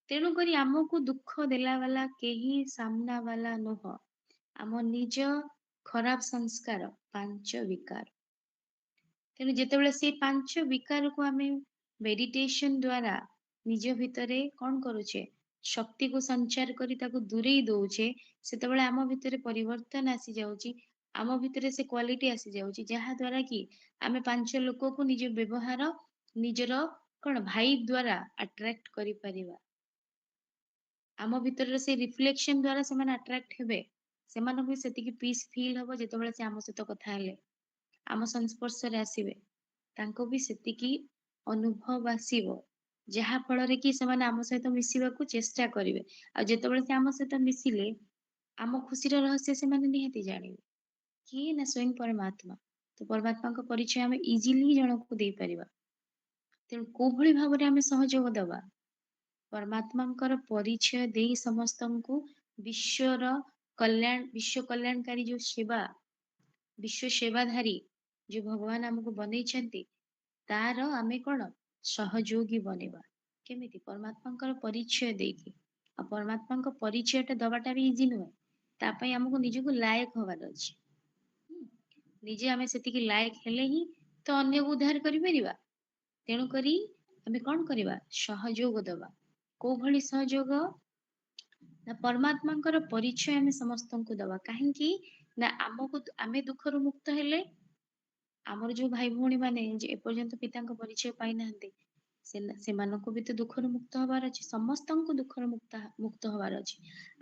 ତେଣୁକରି ଆମକୁ ଦୁଃଖ ଦେଲା ବାଲା କେହି ସାମ୍ନା ବାଲା ନୁହଁ, ଆମ ନିଜ ଖରାପ ସଂସ୍କାର, ପାଞ୍ଚ ବିକାର। ତେଣୁ ଯେତେବେଳେ ସେ 5 ବିକାରକୁ ଆମେ ମେଡିଟେସନ ଦ୍ଵାରା ନିଜ ଭିତରେ କଣ କରୁଛେ, ଶକ୍ତିକୁ ସଞ୍ଚାର କରି ତାକୁ ଦୂରେଇ ଦଉଛେ, ସେତେବେଳେ ଆମ ଭିତରେ ପରିବର୍ତ୍ତନ ଆସି ଯାଉଛି, ଆମ ଭିତରେ ସେ କ୍ୱାଲିଟି ଆସି ଯାଉଛି, ଯାହା ଦ୍ଵାରା କି ଆମେ 5 ଲୋକକୁ ନିଜ ବ୍ୟବହାର ନିଜର କଣ ଭାଇବ ଦ୍ଵାରା ଆଟ୍ରାକ୍ଟ କରିପାରିବା। ଆମ ଭିତରର ସେ ରିଫ୍ଲେକ୍ସନ ଦ୍ଵାରା ସେମାନେ ଆଟ୍ରାକ୍ଟ ହେବେ। ସେମାନଙ୍କୁ ବି ସେତିକି ପିସ୍ ଫିଲ୍ ହବ ଯେତେବେଳେ ସେ ଆମ ସହିତ କଥା ହେଲେ, ଆମ ସଂସ୍ପର୍ଶରେ ଆସିବେ, ତାଙ୍କୁ ବି ସେତିକି ଅନୁଭବ ଆସିବ, ଯାହା ଫଳରେ କି ସେମାନେ ଆମ ସହିତ ମିଶିବାକୁ ଚେଷ୍ଟା କରିବେ। ଆଉ ଯେତେବେଳେ ସେ ଆମ ସହିତ ମିଶିଲେ, ଆମ ଖୁସିର ରହସ୍ୟ ସେମାନେ ନିହାତି ଜାଣିବେ। କିଏ ନା ସ୍ୱୟଂ ପରମାତ୍ମା। ତ ପରମାତ୍ମାଙ୍କ ପରିଚୟ ଆମେ ଇଜିଲି ଜଣକୁ ଦେଇପାରିବା। ତେଣୁ କୋଉଭଳି ଭାବରେ ଆମେ ସହଯୋଗ ଦେବା, ପରମାତ୍ମାଙ୍କର ପରିଚୟ ଦେଇ ସମସ୍ତଙ୍କୁ ବିଶ୍ୱର ବିଶ୍ୱ କଲ୍ୟାଣକାରୀ ଯୋଉ ସେବା, ବିଶ୍ୱ ସେବାଧାରୀ ଯୋଉ ଭଗବାନ ଆମକୁ ବନେଇଛନ୍ତି, ତାର ଆମେ କଣ ସହଯୋଗୀ ବନେଇବା। କେମିତି? ପରମାତ୍ମାଙ୍କର ପରିଚୟ ଦେଇକି। ଆଉ ପରମାତ୍ମାଙ୍କ ପରିଚୟଟା ଦବାଟା ବି ଇଜି ନୁହେଁ। ତା ପାଇଁ ଆମକୁ ନିଜକୁ ଲାୟକ ହବାର ଅଛି। ନିଜେ ଆମେ ସେତିକି ଲାୟକ ହେଲେ ହିଁ ତ ଅନ୍ୟକୁ ଉଦ୍ଧାର କରିପାରିବା। ତେଣୁକରି ଆମେ କଣ କରିବା? ସହଯୋଗ ଦବା। କୋଉ ଭଳି ସହଯୋଗ? ନା ପରମାତ୍ମାଙ୍କର ପରିଚୟ ଆମେ ସମସ୍ତଙ୍କୁ ଦବା। କାହିଁକି ନା ଆମେ ଦୁଃଖରୁ ମୁକ୍ତ ହେଲେ, ଆମର ଯୋଉ ଭାଇ ଭଉଣୀ ମାନେ ଯେ ଏପର୍ଯ୍ୟନ୍ତ ପିତାଙ୍କ ପରିଚୟ ପାଇନାହାନ୍ତି, ସେମାନଙ୍କୁ ବି ତ ଦୁଃଖରୁ ମୁକ୍ତ ହବାର ଅଛି। ସମସ୍ତଙ୍କୁ ଦୁଃଖରୁ ମୁକ୍ତ ହବାର ଅଛି।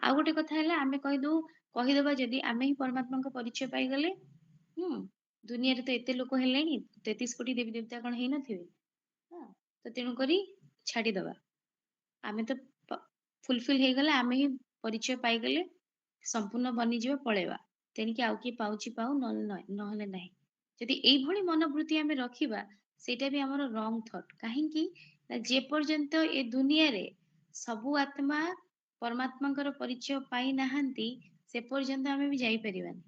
ଆଉ ଗୋଟେ କଥା ହେଲା, ଆମେ କହିଦବା ଯଦି ଆମେ ହିଁ ପରମାତ୍ମାଙ୍କ ପରିଚୟ ପାଇଗଲେ, ଦୁନିଆରେ ତ ଏତେ ଲୋକ ହେଲେଣି, 33 କୋଟି ଦେବୀ ଦେବତା କଣ ହେଇନଥିବେ? ତ ତେଣୁକରି ଛାଡିଦବା। ଆମେ ତ ଫୁଲଫିଲ ହେଇଗଲେ, ଆମେ ହିଁ ପରିଚୟ ପାଇଗଲେ, ସମ୍ପୂର୍ଣ୍ଣ ବନିଯିବା, ପଳେଇବା। ତେଣିକି ଆଉ କିଏ ପାଉଛି ପାଉ, ନହେଲେ ନାହିଁ। ଯଦି ଏଇଭଳି ମନୋବୃତ୍ତି ଆମେ ରଖିବା, ସେଇଟା ବି ଆମର ରଙ୍ଗ ଥଟ୍। କାହିଁକି ନା ଯେ ପର୍ଯ୍ୟନ୍ତ ଏ ଦୁନିଆରେ ସବୁ ଆତ୍ମା ପରମାତ୍ମାଙ୍କର ପରିଚୟ ପାଇନାହାନ୍ତି, ସେ ପର୍ଯ୍ୟନ୍ତ ଆମେ ବି ଯାଇପାରିବାନି।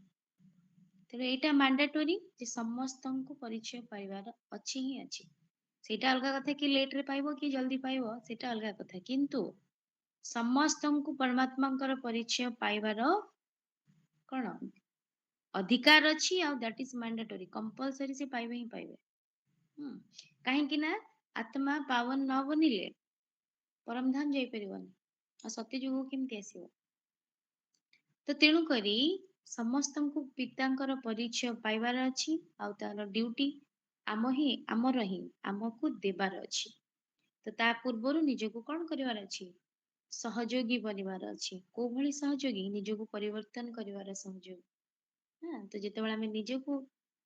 ତେଣୁ ଏଇଟା ମାଣ୍ଡାଟୋରି ଯେ ସମସ୍ତଙ୍କୁ ପରିଚୟ ପାଇବାର ଅଛି ହିଁ ଅଛି। ସେଇଟା ଅଲଗା କଥା କି ଲେଟ ରେ ପାଇବ କି ଜଲ୍ଦି ପାଇବ, ସେଇଟା ଅଲଗା କଥା। କିନ୍ତୁ ସମସ୍ତଙ୍କୁ ପରମାତ୍ମାଙ୍କର ପରିଚୟ ପାଇବାର କଣ ଅଧିକାର ଅଛି, ଆଉ ଦ୍ୟାଟ ଇଜ ମାଣ୍ଡାଟୋରି, କମ୍ପଲସରି ସେ ପାଇବେ ହିଁ ପାଇବେ। କାହିଁକି ନା ଆତ୍ମା ପାବନ ନ ବନିଲେ ପରମଧାମ ଯାଇପାରିବନି, ଆଉ ସତ୍ୟ ଯୁଗ କେମିତି ଆସିବ? ତ ତେଣୁ କରି ସମସ୍ତଙ୍କୁ ପିତାଙ୍କର ପରିଚୟ ପାଇବାର ଅଛି, ଆଉ ତାର ଡ୍ୟୁଟି ଆମର ହିଁ ଆମକୁ ଦେବାର ଅଛି। ତ ତା ପୂର୍ବରୁ ନିଜକୁ କଣ କରିବାର ଅଛି? ସହଯୋଗୀ ବନିବାର ଅଛି। କୋଉ ଭଳି ସହଯୋଗୀ? ନିଜକୁ ପରିବର୍ତ୍ତନ କରିବାର ସହଯୋଗୀ। ତ ଯେତେବେଳେ ଆମେ ନିଜକୁ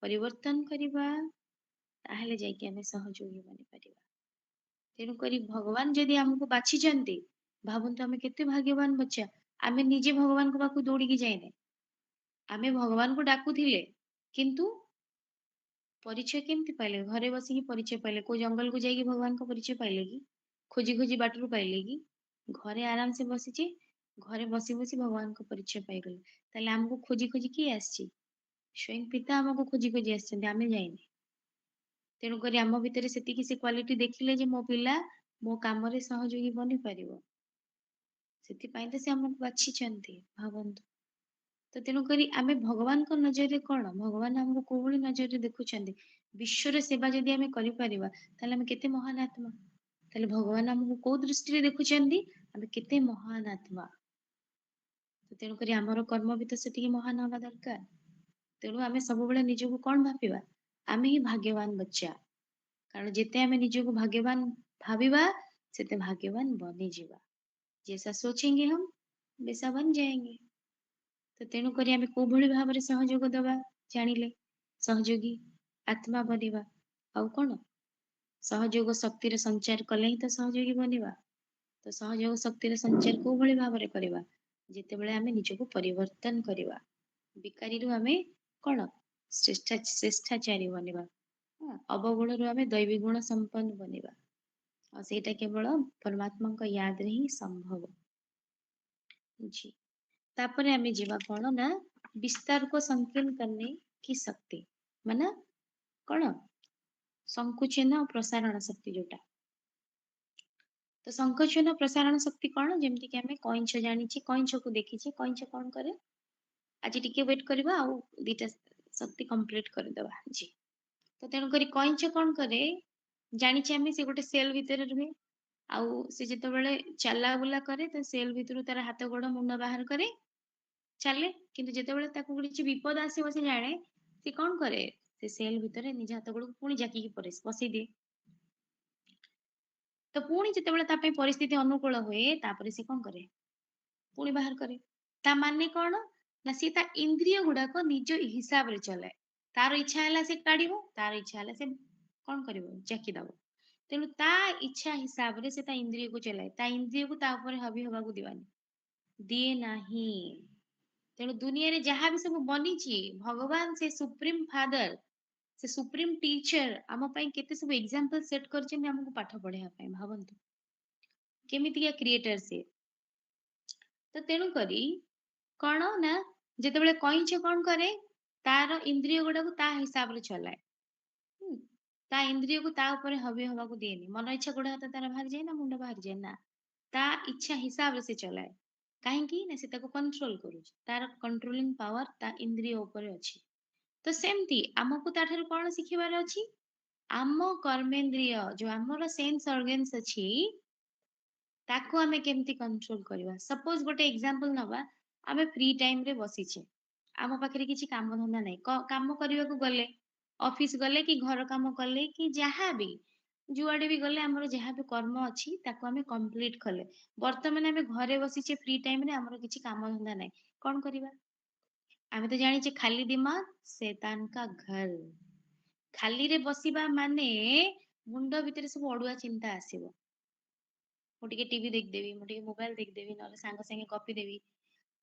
ପରିବର୍ତ୍ତନ କରିବା, ତାହେଲେ ଯାଇକି ଆମେ ସହଯୋଗୀ ବନିପାରିବା। ତେଣୁକରି ଭଗବାନ ଯଦି ଆମକୁ ବାଛିଛନ୍ତି, ଭାବନ୍ତୁ ଆମେ କେତେ ଭାଗ୍ୟବାନ ବଚ୍ଚା। ଆମେ ନିଜେ ଭଗବାନଙ୍କ ପାଖକୁ ଦୌଡ଼ିକି ଯାଇନେ, ଆମେ ଭଗବାନଙ୍କୁ ଡାକୁଥିଲେ, କିନ୍ତୁ ପରିଚୟ କେମିତି ପାଇଲେ? ଘରେ ବସିକି ପରିଚୟ ପାଇଲେ। କୋଉ ଜଙ୍ଗଲକୁ ଯାଇକି ଭଗବାନଙ୍କ ପରିଚୟ ପାଇଲେ କି? ଖୋଜି ଖୋଜି ବାଟରୁ ପାଇଲେ କି? ଘରେ ଆରାମସେ ବସିଛି, ଘରେ ବସି ବସି ଭଗବାନଙ୍କ ପରିଚୟ ପାଇଗଲେ। ତାହେଲେ ଆମକୁ ଖୋଜି ଖୋଜି କିଏ ଆସିଛି? ସ୍ୱୟଂ ପିତା ଆମକୁ ଖୋଜି ଖୋଜି ଆସିଛନ୍ତି, ଆମେ ଯାଇନେ। ତେଣୁକରି ଆମ ଭିତରେ ସେତିକି ସେ କ୍ୱାଲିଟି ଦେଖିଲେ ଯେ ମୋ ପିଲା ମୋ କାମରେ ସହଯୋଗୀ ବନିପାରିବ, ସେଥିପାଇଁ ତ ସେ ଆମକୁ ବାଛିଛନ୍ତି। ଭାବନ୍ତୁ। ତ ତେଣୁକରି ଆମେ ଭଗବାନଙ୍କ ନଜରରେ କଣ? ଭଗବାନ ଆମକୁ କୋଉଭଳି ନଜରରେ ଦେଖୁଛନ୍ତି? ବିଶ୍ୱର ସେବା ଯଦି ଆମେ କରିପାରିବା, ତାହେଲେ ଆମେ କେତେ ମହାନ ଆତ୍ମା। ତାହେଲେ ଭଗବାନ ଆମକୁ କୋଉ ଦୃଷ୍ଟିରେ ଦେଖୁଛନ୍ତି? ଆମେ କେତେ ମହାନ ଆତ୍ମା। ତ ତେଣୁକରି ଆମର କର୍ମ ବି ତ ସେତିକି ମହାନ ହବା ଦରକାର। ତେଣୁ ଆମେ ସବୁବେଳେ ନିଜକୁ କଣ ଭାବିବା? ଆମେ ହିଁ ଭାଗ୍ୟବାନ ବଚ୍ଚା। କାରଣ ଯେତେ ଆମେ ନିଜକୁ ଭାଗ୍ୟବାନ ଭାବିବା, ସେତେ ଭାଗ୍ୟବାନ ବନିଯିବା। जैसा सोचेंगे हम वैसा बन जाएंगे। ତ ତେଣୁକରି ଆମେ କୋଉଭଳି ଭାବରେ ସହଯୋଗ ଦବା ଜାଣିଲେ, ସହଯୋଗୀ ଆତ୍ମା ବନିବା। ଆଉ କଣ? ସହଯୋଗ ଶକ୍ତିର ସଞ୍ଚାର କଲେ ହିଁ ତ ସହଯୋଗୀ ବନିବା। ତ ସହଯୋଗ ଶକ୍ତିର ସଞ୍ଚାର କୋଉଭଳି ଭାବରେ କରିବା? ଯେତେବେଳେ ଆମେ ନିଜକୁ ପରିବର୍ତ୍ତନ କରିବା, ବିକାରୀରୁ ଆମେ କଣ ଶ୍ରେଷ୍ଠାଚାରୀ ବନିବା, ଅବଗୁଣରୁ ଆମେ ଦୈବୀ ଗୁଣ ସମ୍ପନ୍ନ ବନିବା। और ସେଇଟା କେବଳ ପରମାତ୍ମାଙ୍କ ୟାଦରେ ହିଁ ସମ୍ଭବ। जी। तापरे हमें जीवा कौन ना विस्तार को संकीर्ण करने की शक्ति, माना कौन संकुचन और प्रसारण शक्ति जोटा। तो संकुचन प्रसारण शक्ति कौन? जेमती कि हमें कइंच जानिछि, कइंच को देखिछि, कइंच कौन करे? आज टिके वेट करबा, आ दीटा शक्ति कंप्लीट कर देबा। जी। ତ ତେଣୁ କରି କଇଁଛ କଣ କରେ, ଜାଣିଛେ ଆମେ ସେ ଗୋଟେ ସେଲ୍ ଭିତରେ ରୁହେ। ଆଉ ସେ ଯେତେବେଳେ ଚାଲା ବୁଲା କରେ ତ ସେଲ୍ ଭିତରୁ ତାର ହାତ ଗୋଡ ମୁଣ୍ଡ ବାହାର କରେ ଚାଲେ। କିନ୍ତୁ ଯେତେବେଳେ ତାକୁ କିଛି ବିପଦ ଆସିବ ସେ ଜାଣେ, ସେ କଣ କରେ, ସେ ସେଲ୍ ଭିତରେ ନିଜ ହାତ ଗୋଡକୁ ପୁଣି ଜାକିକି ପଶେଇ ଦିଏ। ତ ପୁଣି ଯେତେବେଳେ ତା ପାଇଁ ପରିସ୍ଥିତି ଅନୁକୂଳ ହୁଏ ତାପରେ ସେ କଣ କରେ, ପୁଣି ବାହାର କରେ। ତା ମାନେ କଣ ନା ସେ ତା ଇନ୍ଦ୍ରିୟ ଗୁଡାକ ନିଜ ହିସାବରେ ଚଲାଏ। ତାର ଇଚ୍ଛା ହେଲା ସେ କାଢିବ, ତାର ଇଚ୍ଛା ହେଲା ସେ କଣ କରିବ, ଜାକି ଦବ। ତେଣୁ ତା ଇଚ୍ଛା ହିସାବରେ ସେ ତା ଇନ୍ଦ୍ରିୟକୁ ଚଲାଏ, ତା ଇନ୍ଦ୍ରିୟକୁ ତା ଉପରେ ହାବି ହବାକୁ ଦିଏ ନାହିଁ। ତେଣୁ ଦୁନିଆରେ ଯାହା ବି ସବୁ ବନିଛି, ଭଗବାନ ସେ ସୁପ୍ରିମ ଫାଦର, ସେ ସୁପ୍ରିମ ଟିଚର ଆମ ପାଇଁ କେତେ ସବୁ ଏକ୍ସାମ୍ପଲ ସେଟ କରିଛନ୍ତି ଆମକୁ ପାଠ ପଢେଇବା ପାଇଁ। ଭାବନ୍ତୁ କେମିତିକା କ୍ରିଏଟର ସେ। ତ ତେଣୁ କରି କଣ ନା ଯେତେବେଳେ କଇଁଛ କଣ କରେ, ତାର ଇନ୍ଦ୍ରିୟ ଗୁଡାକୁ ତା ହିସାବରେ ଚଲାଏ। ତା ଇନ୍ଦ୍ରିୟକୁ ତା ଉପରେ ହାବି ହବାକୁ ଦିଏନି। ମନ ଇଚ୍ଛା ଗୋଡ ହାତ ତାର ବାହାରିଯାଏ ନା ମୁଣ୍ଡ ବାହାରିଯାଏ, ନା, ତା ଇଚ୍ଛା ହିସାବରେ ସେ ଚଲାଏ। କାହିଁକି ନା ସେ ତାକୁ କଣ୍ଟ୍ରୋଲ କରୁଛି, ତାର କଣ୍ଟ୍ରୋଲିଂ ପାୱାର ତା ଇନ୍ଦ୍ରିୟ ଉପରେ ଅଛି। ତ ସେମିତି ଆମକୁ ତାଠାରୁ କଣ ଶିଖିବାର ଅଛି, ଆମ କର୍ମେନ୍ଦ୍ରିୟ ଯୋଉ ଆମର ସେନ୍ସ ଅର୍ଗାନ୍ସ ଅଛି ତାକୁ ଆମେ କେମିତି କଣ୍ଟ୍ରୋଲ କରିବା। ସପୋଜ ଗୋଟେ ଏକ୍ସାମ୍ପଲ ନବା, ଆମେ ଫ୍ରି ଟାଇମ ରେ ବସିଛେ, ଆମ ପାଖରେ କିଛି କାମ ଧନ୍ଦା ନାହିଁ, କାମ କରିବାକୁ ଗଲେ, ଅଫିସ ଗଲେ କି ଘର କାମ କଲେ କି ଯାହା ବି ଯୁଆଡେ ବି ଗଲେ ଆମର ଯାହା ବି କର୍ମ ଅଛି ତାକୁ ଆମେ କମ୍ପ୍ଲିଟ କଲେ। ବର୍ତ୍ତମାନ ଆମେ ଘରେ ବସିଛେ ଫ୍ରି ଟାଇମ ରେ, ଆମର କିଛି କାମ ଧନ୍ଦା ନାହିଁ, କଣ କରିବା? ଆମେ ତ ଜାଣିଛେ ଖାଲି ଦିମାଗ ଶୈତାନ କା ଘର। ଖାଲିରେ ବସିବା ମାନେ ମୁଣ୍ଡ ଭିତରେ ସବୁ ଅଡୁଆ ଚିନ୍ତା ଆସିବ। ମୁଁ ଟିକେ ଟିଭି ଦେଖିଦେବି, ମୁଁ ଟିକେ ମୋବାଇଲ ଦେଖିଦେବି, ନହେଲେ ସାଙ୍ଗ ସାଙ୍ଗେ ଗପିଦେବି,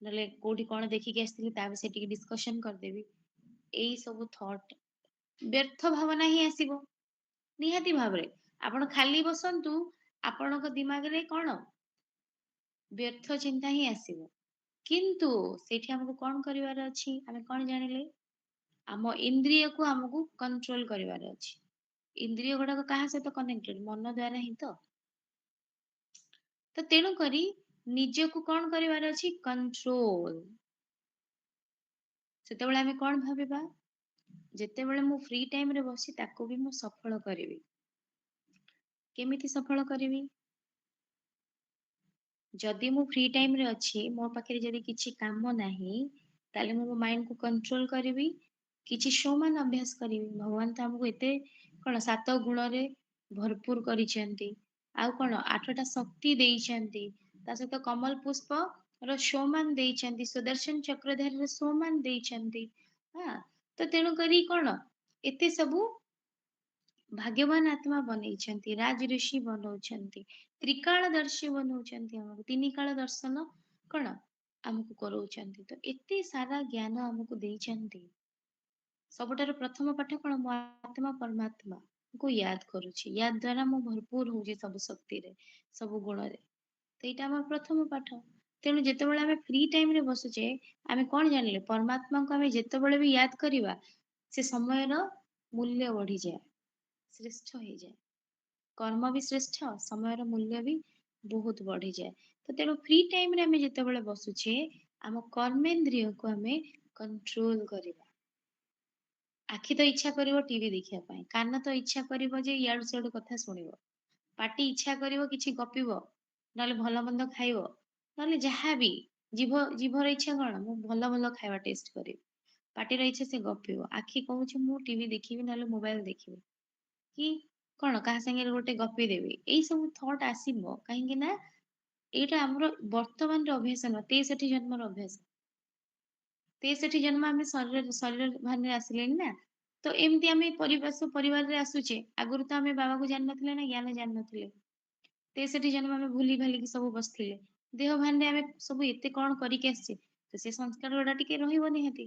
ନହେଲେ କୋଉଠି କଣ ଦେଖିକି ଆସିଥିଲି ତା ବିଷୟରେ ଟିକେ ଡିସ୍କସନ କରିଦେବି। ଏଇ ସବୁ ଥଟ୍, ବ୍ୟର୍ଥ ଭାବନା ହିଁ ଆସିବ। ନିହାତି ଭାବରେ ଆପଣ ଖାଲି ବସନ୍ତୁ, ଆପଣଙ୍କ ଦିମାଗରେ କଣ, ବ୍ୟର୍ଥ ଚିନ୍ତା ହିଁ ଆସିବ। କିନ୍ତୁ ସେଇଠି ଆମକୁ କଣ କରିବାର ଅଛି, ଆମେ କଣ ଜାଣିଲେ, ଆମ ଇନ୍ଦ୍ରିୟକୁ ଆମକୁ କଣ୍ଟ୍ରୋଲ କରିବାର ଅଛି। ଇନ୍ଦ୍ରିୟ ଗୁଡାକ କାହା ସହିତ କନେକ୍ଟେଡ, ମନ ଦ୍ଵାରା ହିଁ ତ। ତେଣୁ କରି ନିଜକୁ କଣ କରିବାର ଅଛି, କଣ୍ଟ୍ରୋଲ। ସେତେବେଳେ ଆମେ କଣ ଭାବିବା, ଯେତେବେଳେ ମୁଁ ଫ୍ରି ଟାଇମ ରେ ବସି ତାକୁ ବି ମୁଁ ସଫଳ କରିବି। କେମିତି ସଫଳ କରିବି? ଯଦି ମୁଁ ଫ୍ରି ଟାଇମ ରେ ଅଛି, ମୋ ପାଖରେ ଯଦି କିଛି କାମ ନାହିଁ, ତାହେଲେ ମୁଁ ମୋ ମାଇଣ୍ଡ କୁ କଣ୍ଟ୍ରୋଲ କରିବି, କିଛି ସମାନ ଅଭ୍ୟାସ କରିବି। ଭଗବାନ ତ ଆମକୁ ଏତେ କଣ 7 ଗୁଣରେ ଭରପୁର କରିଛନ୍ତି, ଆଉ କଣ 8ଟା ଶକ୍ତି ଦେଇଛନ୍ତି, ତା ସହିତ କମଲ ପୁଷ୍ପ ର ସୋମାନ ଦେଇଛନ୍ତି, ସୁଦର୍ଶନ ଚକ୍ରଧାରୀର ସୋମାନ ଦେଇଛନ୍ତି। ହଁ, ତ ତେଣୁ କରି କଣ ଏତେ ସବୁ ଭାଗ୍ୟବାନ ଆତ୍ମା ବନେଇଛନ୍ତି, ରାଜ ଋଷି ବନଉଛନ୍ତି, ତ୍ରିକାଳଦର୍ଶୀ ବନଉଛନ୍ତି, ଆମକୁ 3 କାଳ ଦର୍ଶନ କଣ ଆମକୁ କରଉଛନ୍ତି। ତ ଏତେ ସାରା ଜ୍ଞାନ ଆମକୁ ଦେଇଛନ୍ତି। ସବୁଠାରୁ ପ୍ରଥମ ପାଠ କଣ, ମୋ ଆତ୍ମା ପରମାତ୍ମା କୁ ୟାଦ କରୁଛି, ୟା ଦ୍ଵାରା ମୁଁ ଭରପୁର ହଉଛି ସବୁ ଶକ୍ତିରେ, ସବୁ ଗୁଣରେ। ତ ଏଇଟା ଆମର ପ୍ରଥମ ପାଠ। ତେଣୁ ଯେତେବେଳେ ଆମେ ଫ୍ରି ଟାଇମ ରେ ବସୁଛେ, ଆମେ କଣ ଜାଣିଲେ, ପରମାତ୍ମାଙ୍କୁ ଆମେ ଯେତେବେଳେ ବି ୟାଦ କରିବା, ସେ ସମୟର ମୂଲ୍ୟ ବଢିଯାଏ, ଶ୍ରେଷ୍ଠ ହେଇଯାଏ। କର୍ମ ବି ଶ୍ରେଷ୍ଠ, ସମୟର ମୂଲ୍ୟ ବି ବହୁତ ବଢିଯାଏ। ତ ତେଣୁ ଫ୍ରି ଟାଇମ ରେ ଆମେ ଯେତେବେଳେ ବସୁଛେ, ଆମ କର୍ମେନ୍ଦ୍ରିୟକୁ ଆମେ କଣ୍ଟ୍ରୋଲ କରିବା। ଆଖି ତ ଇଚ୍ଛା କରିବ ଟିଭି ଦେଖିବା ପାଇଁ, କାନ ତ ଇଚ୍ଛା କରିବ ଯେ ଇଆଡୁ ସିଆଡୁ କଥା ଶୁଣିବ, ପାଟି ଇଚ୍ଛା କରିବ କିଛି ଗପିବ, ନହେଲେ ଭଲ ମନ୍ଦ ଖାଇବ, ନହେଲେ ଯାହାବି ଜିଭର ଇଚ୍ଛା କଣ, ମୁଁ ଭଲ ଭଲ ଖାଇବା ଟେଷ୍ଟ କରିବି, ପାଟିର ଇଚ୍ଛା ସେ ଗପିବ, ଆଖି କହୁଛି ମୁଁ ଟିଭି ଦେଖିବି ନହେଲେ ମୋବାଇଲ ଦେଖିବି, କି କଣ କାହା ସାଙ୍ଗରେ ଗୋଟେ ଗପି ଦେବି। ଏଇ ସବୁ ଥଟ୍ ଆସିବ, କାହିଁକି ନା ଏଇଟା ଆମର ବର୍ତ୍ତମାନର ଅଭ୍ୟାସ ନୁହଁ, 63 ଜନ୍ମର ଅଭ୍ୟାସ। 63 ଜନ୍ମ ଆମେ ଶରୀର ଭାନରେ ଆସିଲେଣି ନା। ତ ଏମିତି ଆମେ ପରିବାରରେ ଆସୁଛେ, ଆଗରୁ ତ ଆମେ ବାବାକୁ ଜାଣିନଥିଲେ ନା ଜ୍ଞାନ ଜାଣିନଥିଲେ, 63 ଜନ୍ମ ଆମେ ଭୁଲି ଭାଲିକି ସବୁ ବସିଥିଲେ, ଦେହ ଭାନରେ ଆମେ ସବୁ ଏତେ କଣ କରିକି ଆସିଛେ, ତ ସେ ସଂସ୍କାର ଗୁଡା ଟିକେ ରହିବ ନିହାତି।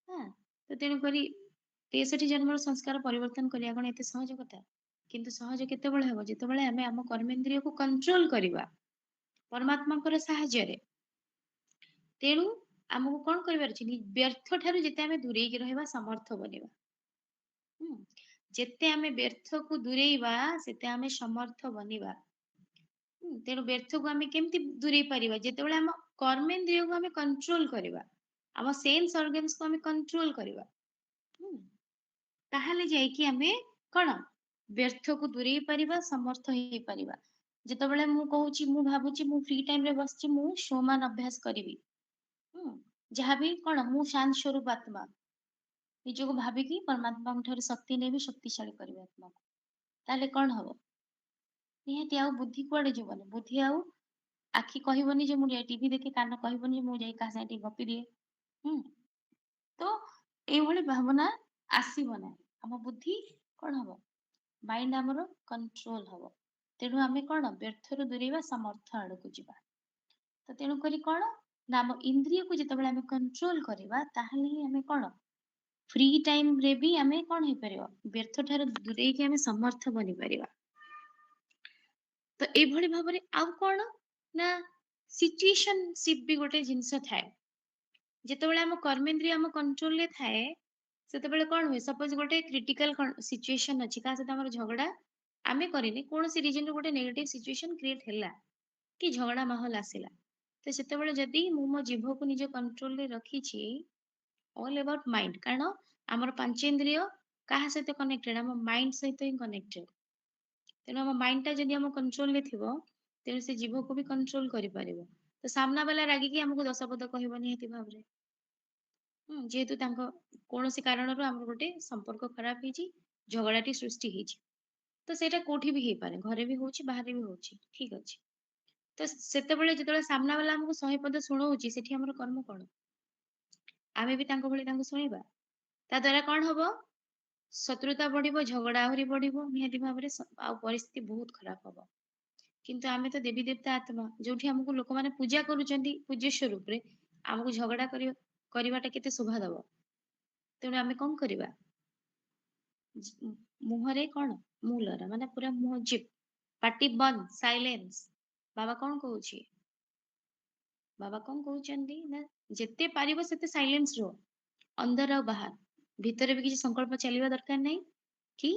ହଁ, ତ ତେଣୁକରି 63 ଜନ୍ମର ସଂସ୍କାର ପରିବର୍ତ୍ତନ କରିବା କଣ ଏତେ ସହଜ କଥା? କିନ୍ତୁ ସହଜ କେତେବେଳେ ହବ, ଯେତେବେଳେ ଆମେ ଆମ କର୍ମେନ୍ଦ୍ରିୟକୁ କଣ୍ଟ୍ରୋଲ କରିବା ପରମାତ୍ମାଙ୍କର ସାହାଯ୍ୟରେ। ତେଣୁ ଆମକୁ କଣ କରିବାର ଅଛି, ବ୍ୟର୍ଥ ଠାରୁ ଯେତେ ଆମେ ଦୂରେଇକି ରହିବା, ସମର୍ଥ ବନିବା। ଯେତେ ଆମେ ବ୍ୟର୍ଥକୁ ଦୂରେଇବା, ସେତେ ଆମେ ସମର୍ଥ ବନିବା। ତେଣୁ ବ୍ୟର୍ଥକୁ ଆମେ କେମିତି ଦୂରେଇ ପାରିବା, ଯେତେବେଳେ ଆମ କର୍ମେନ୍ଦ୍ରିୟକୁ ଆମେ କଣ୍ଟ୍ରୋଲ କରିବା, ଆମ ସେନ୍ସ ଅର୍ଗାନ୍ସକୁ ଆମେ କଣ୍ଟ୍ରୋଲ କରିବା। ତାହେଲେ ଯାଇକି ଆମେ କଣ ବ୍ୟର୍ଥକୁ ଦୂରେଇ ପାରିବା, ସମର୍ଥ ହେଇପାରିବା। ଯେତେବେଳେ ମୁଁ କହୁଛି, ମୁଁ ଭାବୁଛି ମୁଁ ଫ୍ରି ଟାଇମରେ ବସିଛି, ମୁଁ ସୋମାନ ଅଭ୍ୟାସ କରିବି। ହୁଁ, ଯାହାବି କଣ ମୁଁ ଶାନ୍ତ ସ୍ୱରୂପ ଆତ୍ମା ନିଜକୁ ଭାବିକି ପରମାତ୍ମାଙ୍କ ଠାରୁ ଶକ୍ତି ନେବି, ଶକ୍ତିଶାଳୀ କରିବି ଆତ୍ମାକୁ। ତାହେଲେ କଣ ହବ? ନିହାତି ଆଉ ବୁଦ୍ଧି କୁଆଡେ ଯିବନି। ବୁଦ୍ଧି ଆଉ ଆଖି କହିବନି ଯେ ମୁଁ ଯାଇ ଟିଭି ଦେଖେ, କାନ କହିବନି ଯେ ମୁଁ ଯାଇ କାହା ସାଙ୍ଗେ ଟିକେ ଗପି ଦିଏ। ହୁଁ, ତ ଏଇଭଳି ଭାବନା ଆସିବ ନାହିଁ। ଆମ ବୁଦ୍ଧି କଣ ହବ? ମାଇଣ୍ଡ ଆମର କଣ୍ଟ୍ରୋଲ ହବ। ତେଣୁ ଆମେ କଣ ବ୍ୟର୍ଥରୁ ଦୂରେଇବା, ସମର୍ଥ ଆଡକୁ ଯିବା। ତ ତେଣୁ କରି କଣ ନା ଆମ ଇନ୍ଦ୍ରିୟକୁ ଯେତେବେଳେ ଆମେ କଣ୍ଟ୍ରୋଲ କରିବା, ତାହେଲେ ହିଁ ଆମେ କଣ ଫ୍ରି ଟାଇମ ରେ ବି ଆମେ କଣ ହେଇପାରିବ? ବ୍ୟର୍ଥ ଠାରୁ ଦୂରେଇକି ଆମେ ସମର୍ଥ ବନିପାରିବା। ତ ଏଇଭଳି ଭାବରେ ଆଉ କଣ ନା ସିଚୁଏସନସିପ ବି ଗୋଟେ ଜିନିଷ ଥାଏ। ଯେତେବେଳେ ଆମ କର୍ମେନ୍ଦ୍ରିୟ ଆମ କଣ୍ଟ୍ରୋଲରେ ଥାଏ, ସେତେବେଳେ କଣ ହୁଏ? ସପୋଜ ଗୋଟେ କ୍ରିଟିକାଲ ସିଚୁଏସନ ଅଛି, କାହା ସହିତ ଆମର ଝଗଡା ଆମେ କରିନି, କୌଣସି ରିଜନରୁ ଗୋଟେ ନେଗେଟିଭ ସିଚୁଏସନ କ୍ରିଏଟ ହେଲା କି ଝଗଡା ମାହୋଲ ଆସିଲା, ତ ସେତେବେଳେ ଯଦି ମୁଁ ମୋ ଜିଭକୁ ନିଜ କଣ୍ଟ୍ରୋଲରେ ରଖିଛି, ଅଲ୍ ଆବାଉଟ୍ ମାଇଣ୍ଡ, କାରଣ ଆମର ପାଞ୍ଚେନ୍ଦ୍ରିୟ କାହା ସହିତ କନେକ୍ଟେଡ? ଆମ ମାଇଣ୍ଡ ସହିତ ହିଁ କନେକ୍ଟେଡ। ତେଣୁ ଆମ ମାଇଣ୍ଡଟା ଯଦି ଆମ କଣ୍ଟ୍ରୋଲରେ ଥିବ, ତେଣୁ ସେ ଜିଭକୁ ବି କଣ୍ଟ୍ରୋଲ କରିପାରିବ। ତ ସାମ୍ନା ବାଲା ରାଗିକି ଆମକୁ 10 ପଦ କହିବ ନିହାତି ଭାବରେ। ଯେହେତୁ ତାଙ୍କ କୌଣସି କାରଣରୁ ଆମର ଗୋଟେ ସମ୍ପର୍କ ଖରାପ ହେଇଛି, ଝଗଡାଟି ସୃଷ୍ଟି ହେଇଛି। ତ ସେଇଟା କୋଉଠି ବି ହେଇପାରେ, ଘରେ ବି ହଉଛି, ବାହାରେ ବି ହଉଛି, ଠିକ ଅଛି। ତ ସେତେବେଳେ ଯେତେବେଳେ ସାମ୍ନା ବାଲା ଆମକୁ 100 ପଦ ଶୁଣଉଛି, ସେଠି ଆମର କର୍ମ କଣ? ଆମେ ବି ତାଙ୍କ ଭଳି ତାଙ୍କୁ ଶୁଣିବା। ତା ଦ୍ଵାରା କଣ ହବ? ଶତ୍ରୁତା ବଢିବ, ଝଗଡା ଆହୁରି ବଢିବ ନିହାତି ଭାବରେ, ଆଉ ପରିସ୍ଥିତି ବହୁତ ଖରାପ ହବ। କିନ୍ତୁ ଆମେ ତ ଦେବୀ ଦେବତା ଆତ୍ମା, ଯୋଉଠି ଆମକୁ ଲୋକମାନେ ପୂଜା କରୁଛନ୍ତି ପୂଜ୍ୟ ସ୍ୱରୂପରେ, ଆମକୁ ଝଗଡା କରିବାଟା କେତେ ଶୋଭା ଦବ। ତେଣୁ ଆମେ କଣ କରିବା? ମୁହଁରେ କଣ ମୂଲର ମାନେ ପୁରା ମୁହଁ ଜିପ୍, ପାଟି ବନ୍ଦ, ସାଇଲେନ୍ସ। ବାବା କଣ କହୁଛି? ବାବା କଣ କହୁଛନ୍ତି ନା ଯେତେ ପାରିବ ସେତେ ସାଇଲେନ୍ସ ରୁହ, ଅନ୍ଦର ଆଉ ବାହାର। ଭିତରେ ବି କିଛି ସଂକଳ୍ପ ଚାଲିବା ଦରକାର ନାହିଁ, କି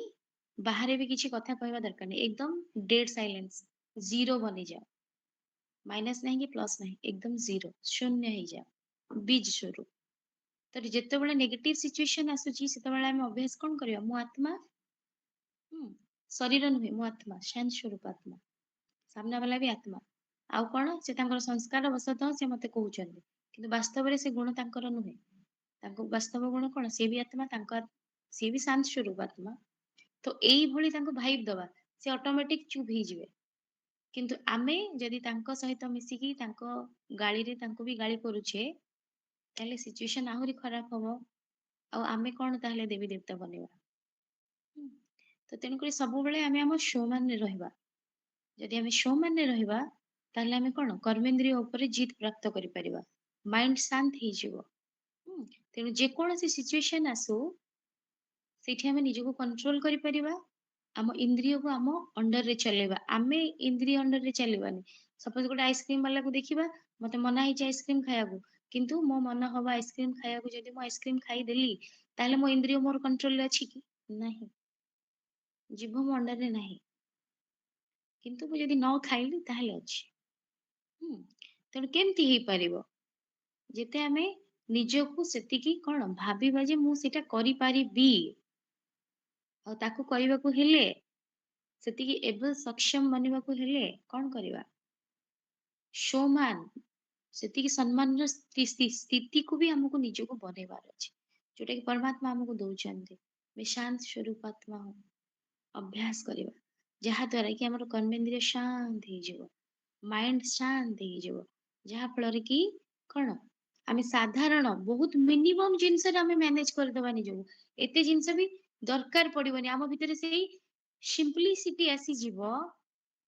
ବାହାରେ ବି କିଛି କଥା କହିବା ଦରକାର ନାହିଁ। ଏକଦମ ଡେଡ ସାଇଲେନ୍ସ, ଜିରୋ ବନିଯାଅ। ମାଇନସ ନାହିଁ କି ପ୍ଲସ ନାହିଁ, ଏକଦମ ଜିରୋ, ଶୂନ୍ୟ ହେଇଯାଅ, ବୀଜ ସ୍ୱରୂପ। ତ ଯେତେବେଳେ ନେଗେଟିଭ ସିଚୁଏସନ ଆସୁଛି, ସେତେବେଳେ ଆମେ ଅଭ୍ୟାସ କଣ କରିବା? ମୁଁ ଆତ୍ମା, ଶରୀର ନୁହେଁ, ମୁଁ ଆତ୍ମା, ଶାନ୍ତ ସ୍ୱରୂପ ଆତ୍ମା। ସାମ୍ନା ବାଲା ବି ଆତ୍ମା। ଆଉ କଣ? ସେ ତାଙ୍କର ସଂସ୍କାର ବଶତଃ ସେ ମତେ କହୁଛନ୍ତି, କିନ୍ତୁ ବାସ୍ତବରେ ସେ ଗୁଣ ତାଙ୍କର ନୁହେଁ। ତାଙ୍କ ବାସ୍ତବ ଗୁଣ କଣ? ସେ ବି ଆତ୍ମା, ସିଏ ବି ଶାନ୍ତ ସ୍ୱରୂପ ଆତ୍ମା। ତ ଏଇଭଳି ତାଙ୍କୁ ଭାଇବ ଦବା, ସେ ଅଟୋମେଟିକ ଚୁପ୍ ହେଇଯିବେ। କିନ୍ତୁ ଆମେ ଯଦି ତାଙ୍କ ସହିତ ମିଶିକି ତାଙ୍କ ଗାଳିରେ ତାଙ୍କୁ ବି ଗାଳି କରୁଛେ, ତାହେଲେ ସିଚୁଏସନ ଆହୁରି ଖରାପ ହବ। ଆଉ ଆମେ କଣ ତାହେଲେ ଦେବୀ ଦେବତା ବନେଇବା? ତ ତେଣୁକରି ସବୁବେଳେ ଆମେ ଆମ ସୋମାନରେ ରହିବା। ଯଦି ଆମେ ସୋମାନରେ ରହିବା, ତାହେଲେ ଆମେ କଣ କର୍ମେନ୍ଦ୍ରିୟ ଉପରେ ଜିତ୍ ପ୍ରାପ୍ତ କରିପାରିବା। ମାଇଣ୍ଡ ଶାନ୍ତ ହେଇଯିବ। ତେଣୁ ଯେକୌଣସି ସିଚୁଏସନ ଆସୁ, ସେଇଠି ଆମେ ନିଜକୁ କଣ୍ଟ୍ରୋଲ କରିପାରିବା। ଆମ ଇନ୍ଦ୍ରିୟକୁ ଆମ ଅଣ୍ଡରରେ ଚଲେଇବା। ଆମେ ଇନ୍ଦ୍ରିୟ ଅଣ୍ଡରରେ ଚାଲିବାନି। ସପୋଜ ଗୋଟେ ଆଇସ୍କ୍ରିମ ବାଲାକୁ ଦେଖିବା, ମତେ ମନା ହେଇଛି ଆଇସ୍କ୍ରିମ ଖାଇବାକୁ, କିନ୍ତୁ ମୋ ମନ ହବ ଆଇସ୍କ୍ରିମ ଖାଇବାକୁ, ଯଦି ମୁଁ ଆଇସ୍କ୍ରିମ ଖାଇଦେଲି, ତାହେଲେ ମୋ ଇନ୍ଦ୍ରିୟ ମୋର କଣ୍ଟ୍ରୋଲରେ ଅଛି କି? ନାହିଁ। ଜିଭ ମୋ ଅଣ୍ଡରରେ ନାହିଁ। କିନ୍ତୁ ମୁଁ ଯଦି ନ ଖାଇଲି ତାହେଲେ ଅଛି। ତେଣୁ କେମିତି ହେଇପାରିବ? ଯେତେ ଆମେ ନିଜକୁ ସେତିକି କଣ ଭାବିବା ଯେ ମୁଁ ସେଇଟା କରିପାରିବି, ଆଉ ତାକୁ କରିବାକୁ ହେଲେ, ସେତିକି ଏବଲ୍ ସକ୍ଷମ ବନିବାକୁ ହେଲେ କଣ କରିବା? ସୋମାନ, ସେତିକି ସମ୍ମାନର ସ୍ଥିତିକୁ ବି ଆମକୁ ନିଜକୁ ବନେଇବାର ଅଛି, ଯୋଉଟା କି ପରମାତ୍ମା ଆମକୁ ଦଉଛନ୍ତି। ଶାନ୍ତ ସ୍ୱରୂପ ଆତ୍ମା ଅଭ୍ୟାସ କରିବା, ଯାହା ଦ୍ୱାରା କି ଆମର କର୍ମେନ୍ଦ୍ରିୟ ଶାନ୍ତ ହେଇଯିବ, ମାଇଣ୍ଡ ଶାନ୍ତ ହେଇଯିବ, ଯାହା ଫଳରେ କି କଣ ଆମେ ସାଧାରଣ ବହୁତ ମିନିମମ ଜିନିଷରେ ଆମେ ମ୍ୟାନେଜ କରିଦବା ନିଜକୁ। ଏତେ ଜିନିଷ ବି ଦରକାର ପଡିବନି, ଆମ ଭିତରେ ସେଇ ସିମ୍ପଲିସିଟି ଆସିଯିବ,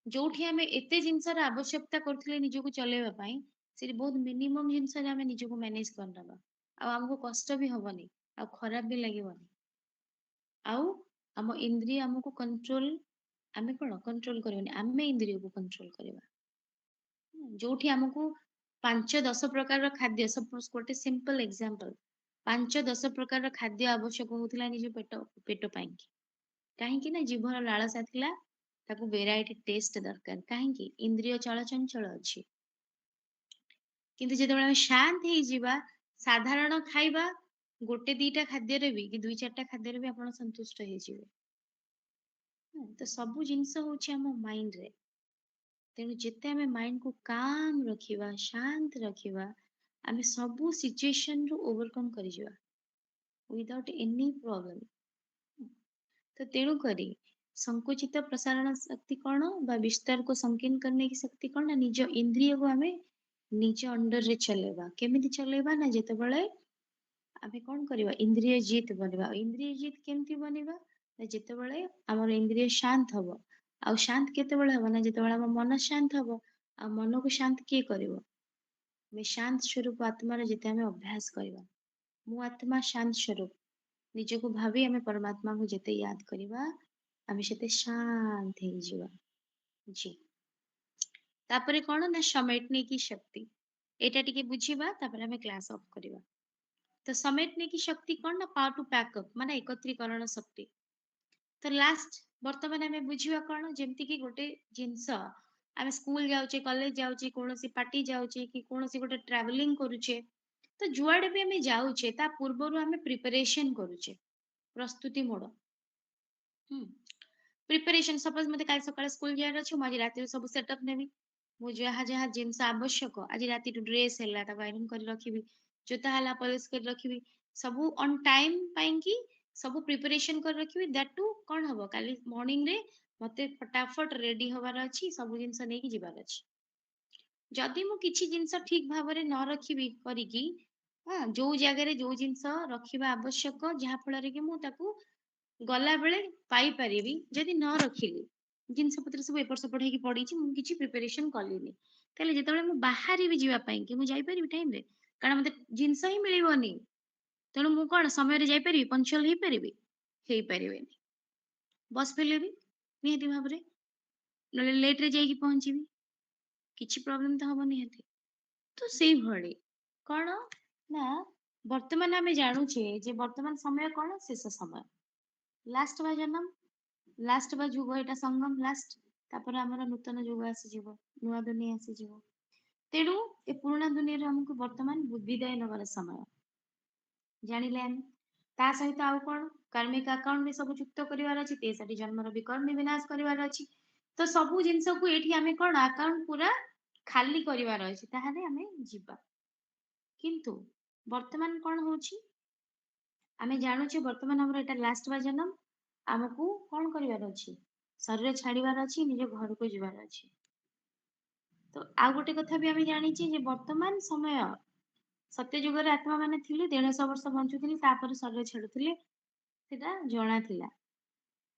ଯୋଉଠି ଆମେ ଏତେ ଜିନିଷର ଆବଶ୍ୟକତା କରୁଥିଲେ ନିଜକୁ ଚଲେଇବା ପାଇଁ, ସେଠି ବହୁତ ମିନିମମ ଜିନିଷରେ ଆମେ ନିଜକୁ ମ୍ୟାନେଜ କରିନବା। ଆଉ ଆମକୁ କଷ୍ଟ ବି ହବନି, ଆଉ ଖରାପ ବି ଲାଗିବନି। ଆଉ ଆମ ଇନ୍ଦ୍ରିୟ ଆମକୁ କଣ୍ଟ୍ରୋଲ, ଆମେ କଣ କଣ୍ଟ୍ରୋଲ କରିବାନି, ଆମେ ଇନ୍ଦ୍ରିୟକୁ କଣ୍ଟ୍ରୋଲ କରିବା। ଯୋଉଠି ଆମକୁ 5-10 ପ୍ରକାରର ଖାଦ୍ୟ, ସପୋଜ ଗୋଟେ ସିମ୍ପଲ ଏକ୍ସାମ୍ପଲ, 5-10 ପ୍ରକାରର ଖାଦ୍ୟ ଆବଶ୍ୟକ ହଉଥିଲା ନିଜ ପେଟ ପାଇଁ। କାହିଁକି ନା ଜିଭର ଲାଳସା ଥିଲା, ତାକୁ ଭେରାଇଟି ଟେଷ୍ଟ ଦରକାର। କାହିଁକି? ଇନ୍ଦ୍ରିୟ ଚଳଚଞ୍ଚଳ ଅଛି। କିନ୍ତୁ ଯେତେବେଳେ ଆମେ ଶାନ୍ତ ହେଇଯିବା, ସାଧାରଣ ଖାଇବା ଗୋଟେ ଦିଟା ଖାଦ୍ୟରେ ବି କି ଦୁଇ ଚାରିଟା ଖାଦ୍ୟରେ ବି ଆପଣ ସନ୍ତୁଷ୍ଟ ହେଇଯିବେ। ତ ସବୁ ଜିନିଷ ହଉଛି ଆମ ମାଇଣ୍ଡରେ। ତେଣୁ ଯେତେ ଆମେ ମାଇଣ୍ଡକୁ କାମ୍ ରଖିବା, ଶାନ୍ତ ରଖିବା, ଆମେ ସବୁ ସିଚୁଏସନରୁ ଓଭରକମ୍ କରିଯିବା ୱିଦାଉଟ୍ ଏନି ପ୍ରୋବ୍ଲେମ। तो तेणु करी संकुचित प्रसारण शक्ति कौन बा विस्तार को संकीर्ण करने की शक्ति कौन ना निज इंद्रिय को हमें निज अंडर रे चलेबा केमिति चलेबा ना जेतेबेले आमे कौन करबा इंद्रिय जीत बनबा। इंद्रिय जीत केमति बनबा ना जेतेबेले हमर इंद्रिय शांत हबो। आ शांत केतेबेले हबो ना जेतेबेले हमर मन शांत हबो। आ मन को शांत किए करिवो मैं शांत स्वरूप आत्मा रे जेते हमें अभ्यास करबा मु आत्मा शांत स्वरूप निजको भावी आमे परमात्मा को जेते याद करबा आमे सेते शांत हे जीवा। जी तापरे कोन ना समेटने की शक्ति एटा टिके बुझीबा तापरे आमे क्लास ऑफ करबा। तो समेटने की शक्ति कोन ना पावर टू पैकअप माने एकत्रीकरण शक्ति। तो लास्ट वर्तमान आमे बुझीबा कोन जेमति कि गोटे जिंस आमे स्कूल जाउचे कॉलेज जाउचे कोनोसी पार्टी जाउचे कि कोनोसी गोटे ट्रैवलिंग करूचे तो जुआडे भी आमे जाउचे ता पूर्वरु आमे प्रिपरेशन करूचे प्रस्तुति मोड प्रिपरेशन सपोज मते काल सकाळे स्कूल जायर अछि मु आज राति सब सेटअप नेबी मु जहा जहा जिंस आवश्यक आज राति टू ड्रेस हैला ता आयरन कर रखिबी जोता हला पॉलिश कर रखिबी सब ऑन टाइम पाइन की सब प्रिपरेशन कर रखिबी दैट टू कोन हबो काली मॉर्निंग रे मते फटाफट रेडी होबार अछि सब जिंस नै की जिबार अछि। जदि मु किछि जिंस ठीक भाबरे न रखिबी करिकी हां जो जगह रे जो जिंस रखिबा आवश्यक जहा फल रे कि मु ताकू गला बेले पाई परिबी जदि न रखिली जिनस पत्र सब एपट सेपट हेकी पड़ी मु किछि प्रिपरेशन कलिनी ताले जेतेबेले मु बाहरी भी जीवा पई कि मु जाई परिबी टाइम रे कारण मते जिनस ही मिलिबोनी तेणु मु कोन समय रे जाई परिबी पंक्चुअल ही परिबी हेई परिबेनी बस फेले भी निहति भाबरे नले लेट रे जाई की पहुंचीबी किछि प्रॉब्लम त हबो निहति। तो सेई भଳି कोन ना वर्तमान आमे जानु छे जे वर्तमान समय कोन शेष समय लास्ट बा जन्म लास्ट बा जुग एटा संगम लास्ट तापर हमर नूतन जुग आसी जीवो नुआ दुनिया आसी जीवो तेणु ए पुराना दुनिया रे हमकु वर्तमान विदाय नबर समय जानिले हम ता सहित आउ कोन कार्मिक अकाउंट भी सब चुक्त करिवार अछि तेसाटी जन्मर विकर्म विनाश करिवार अछि तो सबु जिंस को एठी हमें कोन अकाउंट पूरा खाली करिवार अछि ताहाले हमें जिबा किंतु वर्तमान कोन होछि आमे जानु छे वर्तमान हमर एटा लास्ट बा जन्म आमको कोन करिवार अछि शरीर छाड़ीवार अछि निज घर को जिवार अछि। तो आ गोटे कथा भी आमे जानि छी जे वर्तमान समय सत्य जुग रे आत्मा माने थिले 150 वर्ष बंचुथिले तापर शरीर छाडुथिले सेटा जणा थिला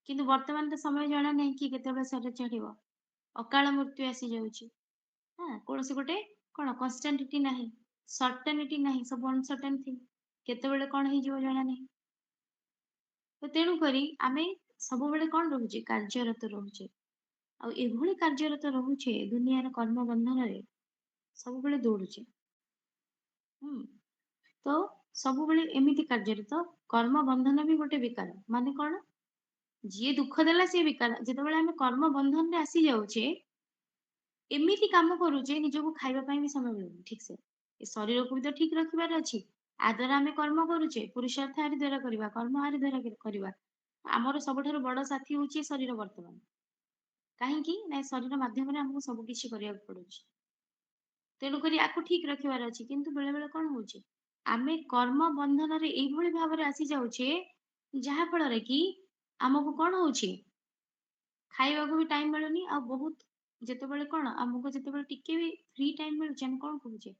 किंतु वर्तमान तो समय जणा नै कि केतेबे शरीर छाडिबो अकाल मृत्यु आसी जाउची हां कोनोसी गोटे कोन कन्स्टेंटिटी नाही सर्टेनिटी नाही सब अनसर्टेन थिंग केतेबेले कोन हे जीव जणा नै। तो तेणु करी आमे सब बेले कोन रहूचे कार्यरत रहूचे आ एभली कार्यरत रहूचे दुनियार कर्म बंधन रे सब बेले दौड़ुचे तो सब बेले एमिति कार्यरत कर्म बंधन भी गोटे विकार माने कोन जी दुख देला से विकार जेतेबेले आमे कर्म बंधन रे आसी जाउचे एमिति काम करूचे निजको खाइबा पई भी समय मिलुनी ठीक से ए शरीर को भी तो ठीक रखिबार अछि आ द्वारा आमे कर्म करूचे पुरुषार्थ आरि द्वारा करिबा कर्म आरि द्वारा करिबा आमर सबठारु बड़ साथी होची शरीर वर्तमान काहे कि ना शरीर माध्यम रे हमको सब किछि करिया पडुची तेणु करी आकु ठीक रखिबार अछि किंतु बेले बेले कोन होची आमे कर्म बंधन रे एई भली भाव रे आसी जाउचे जहा फल रे कि हमको कोन होची खाइबा को भी टाइम मिलुनी आ बहुत जेतेबेले कोन हमको जेतेबेले टिके भी फ्री टाइम मिलुचे हम कोन करूचे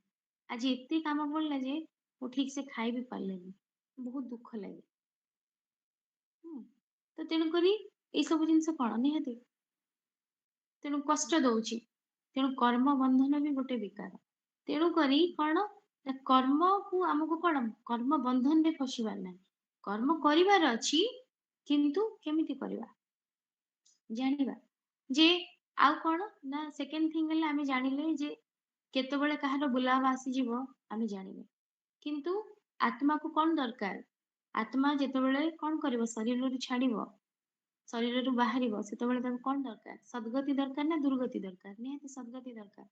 आज एते काम पड़ला जे वो ठीक से खाइ भी पारलेनी बहुत दुख लागे तो तेणु करी ए सब जिंस कोन निहति तेणु कष्ट दउची तेणु कर्म बंधन भी गोटे विकार तेणु करी कोन कर्म को हमको कोन कर्म बंधन रे फसिबार नै कर्म करिवार अछि किंतु केमिति करिवा जानिबा जे आउ कोन ना सेकंड थिंग हला आमे जानिले जे केतेबेले कहारो बुलावा आसी जीवो आमे जानिले किंतु आत्मा को कोन दरकार आत्मा जेतेबेले कोन करिवो शरीर रो छाडिवो शरीर रू बाहरिबो सेतेबेले ताको कोन दरकार सद्गति दरकार ना दुर्गति दरकार निहाती सद्गति दरकार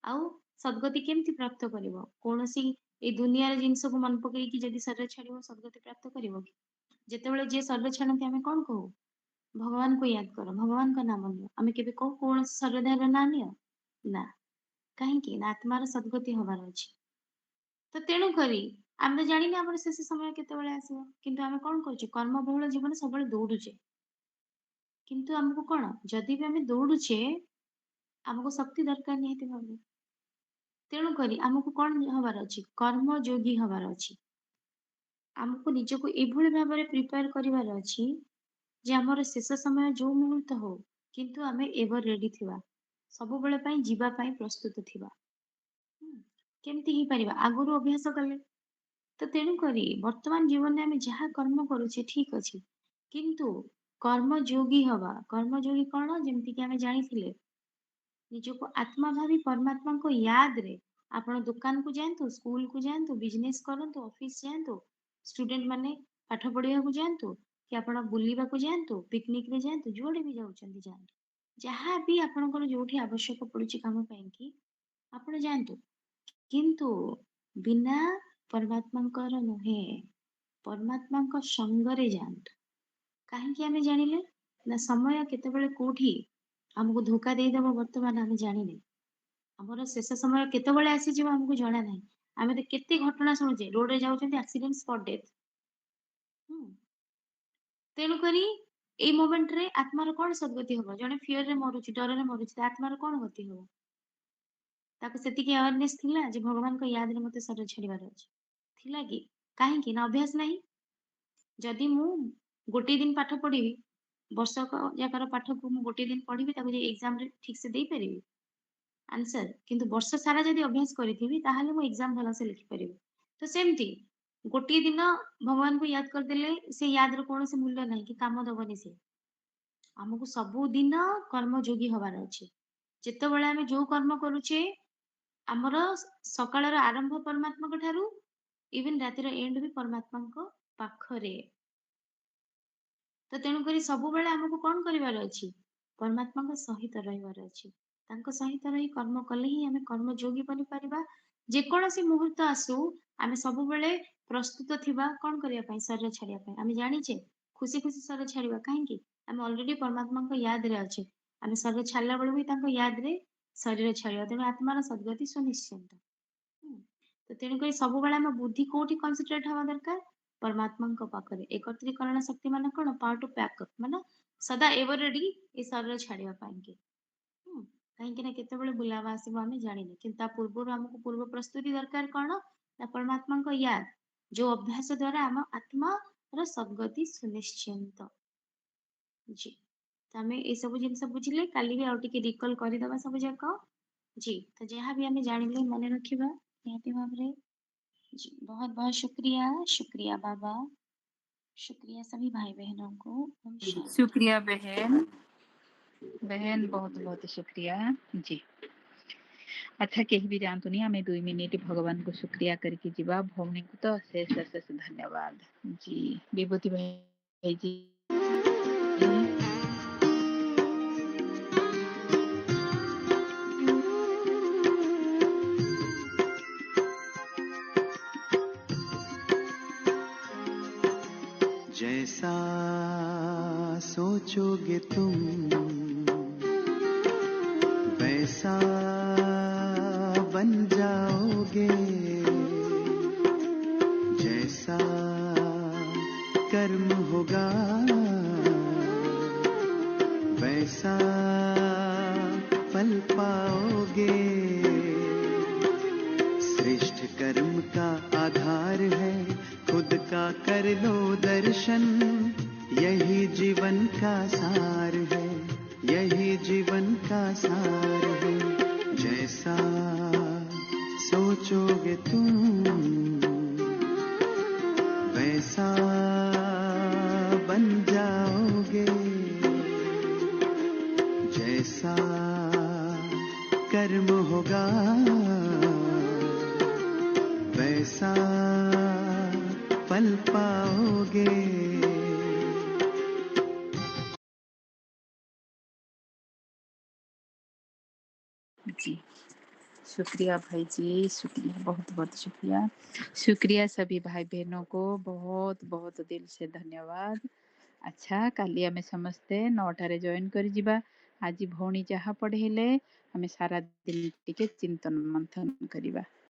आउ सद्गति केमति प्राप्त करिवो कोनोसी ए दुनिया रे जिंस को मन पकई कि जदी शरीर छाड़िबो सद्गति प्राप्त करिवो कि जेतेबेले जे शरीर छाड़ନ୍ତି ଆମେ କଣ କହୁ भगवान को याद करो भगवान का नाम लियो आमे केबे कहू कोन शरीर ना नियो ना काहेकि ना आत्मार सद्गति हबार अछि तो तेणु करी आमे जानिने हमर शेष समय केतेबेले आसीबो किंतु आमे कोन करछु कर्म बहुल जीवन सबले दौडुचे किंतु हमको कोन जदी भी आमे दौडुचे हमको शक्ति दरकार निहिति भाबे तेणु करी हमको कोन हबार अछि कर्म योगी हबार अछि हमको निजको एभଳି भाबरे प्रिपेयर करिवार अछि जे हमर शेष समय जो मुहूर्त हो किंतु आमे एवर रेडी थिबा सब बेले पई जीवा पई प्रस्तुत थिबा केमती ही परिबा आगुरु अभ्यास कले तो तेणु करी वर्तमान जीवन में आमे जहा कर्म करूचे ठीक अछि किंतु कर्म योगी हवा कर्म योगी कोन जेमती कि आमे जानिथिले निजको आत्मा भावी परमात्मा को याद रे आपण दुकान को जानतु स्कूल को जानतु बिजनेस करंतु ऑफिस जानतु स्टूडेंट माने पाठ पढ़िया को जानतु कि आपण बुलिबा को जानतु पिकनिक रे जानतु जोडे भी जाउचंदी जानतु जहा भी आपनकर जोठी आवश्यक पड़ुची काम पई कि आपण जानतु किंतु बिना परमात्मांकर नुहे परमात्मांक संगरे जानतु काहेकि आमे जानिले ना समय केतेबेले कोठी हमको धोखा दे दबो वर्तमान आमे जानिने हमर शेष समय केतेबेले आसी जीव हमको जणा नाही आमे तो केते घटना सुनुचे रोड रे जाउचंती एक्सीडेंट स्पॉट डेथ तेणु करी ए मोमेंट रे आत्मार कोन सद्गति होबो जणे फियर रे मरुची डर रे मरुची आत्मार कोन गति होबो ताको सेति के अवेयरनेस थिला जे भगवान को याद रे मते शरीर छाड़ीबार अछि थिला कि काहे कि ना अभ्यास नाही जदी मु गोटे दिन पाठ पढिबी वर्षक जाकर पाठ को मु गोटे दिन पढिबी ताको जे एग्जाम रे ठीक से देई परिबी आंसर किंतु वर्ष सारा जदी अभ्यास करिथिबी ताहाले मु एग्जाम भला से लिखि परिबी तो सेमती गोटे दिन भगवान को याद कर देले से याद रो कोन से मूल्य नाही कि काम दबनी से हमको सब दिन कर्म योगी हबार अछि जेतेबेले आमे जो कर्म करूचे हमर सकाळर आरंभ परमात्मा को ठारू इवन रातिर एंड भी परमात्मा को पाखरे तो तेणु करी सब बेले हमको कोन करिवार अछि परमात्मा को सहित रहिवार अछि तांको सहित रही कर्म कले ही हमें कर्म योगी बनि परिबा जे कोनोसी मुहूर्त आसु आमे सब बेले प्रस्तुत थिबा कोन करिया पई शरीर छाड़िया पई आमे जानिचे खुशी खुशी शरीर छाड़िबा काहे कि आमे ऑलरेडी परमात्मा को याद रे अछि आमे शरीर छाड़ला बेले भी तांको याद रे शरीर छाड़िया तेणु आत्मार सद्गति सुनिश्चित तो तेणु करी सब बेले हम बुद्धि कोठी कंसंट्रेट हवा दरकार परमात्मा को पाखरे एकत्रीकरण शक्ति माने कोन पावर टू बैकअप माने सदा एवर रेडी ए शरीर छाड़िया पई कि काहे कि ना केतेबेले बुलावा आसीबो आमे जानिने किंतु ता पूर्व हमको पूर्व प्रस्तुति दरकार कोन ना परमात्मा को याद जो अभ्यास द्वारा हम आत्मा रो सद्गति सुनिश्चित जी तो आमे ए सब जिंस बुझिले काली भी आउटी के रिकॉल करि दबा सब जाक जी तो जहाँ भी हमें जानिले मने रखिबा निहाती भाबरे जी बहुत बहुत शुक्रिया शुक्रिया बाबा शुक्रिया सभी भाई बहनों को ओम शांति शुक्रिया बहन बहन बहुत बहुत शुक्रिया जी अच्छा केही भी जानतु नहीं हमें 2 मिनिट भगवान को शुक्रिया करके जीवा भौणी को तो अशेष अशेष धन्यवाद जी विभूति भाई जी जैसा सोचोगे तुम वैसा बन जाओगे जैसा कर्म होगा वैसा फल पाओगे श्रेष्ठ कर्म का आधार है खुद का कर लो दर्शन यही जीवन का सार है यही जीवन का सार है जैसा सोचोगे तुम वैसा बन जाओगे जैसा कर्म होगा वैसा फल पाओगे जी शुक्रिया भाई जी, शुक्रिया, बहुत बहुत शुक्रिया। शुक्रिया सभी भाई बहनों को, बहुत बहुत दिल से धन्यवाद। अच्छा, काली आमे समस्ते 9टारे जॉइन कर जिबा। आज भौणी जहाँ पढ़ेले आमे सारा दिन टिके चिंतन मंथन करिबा।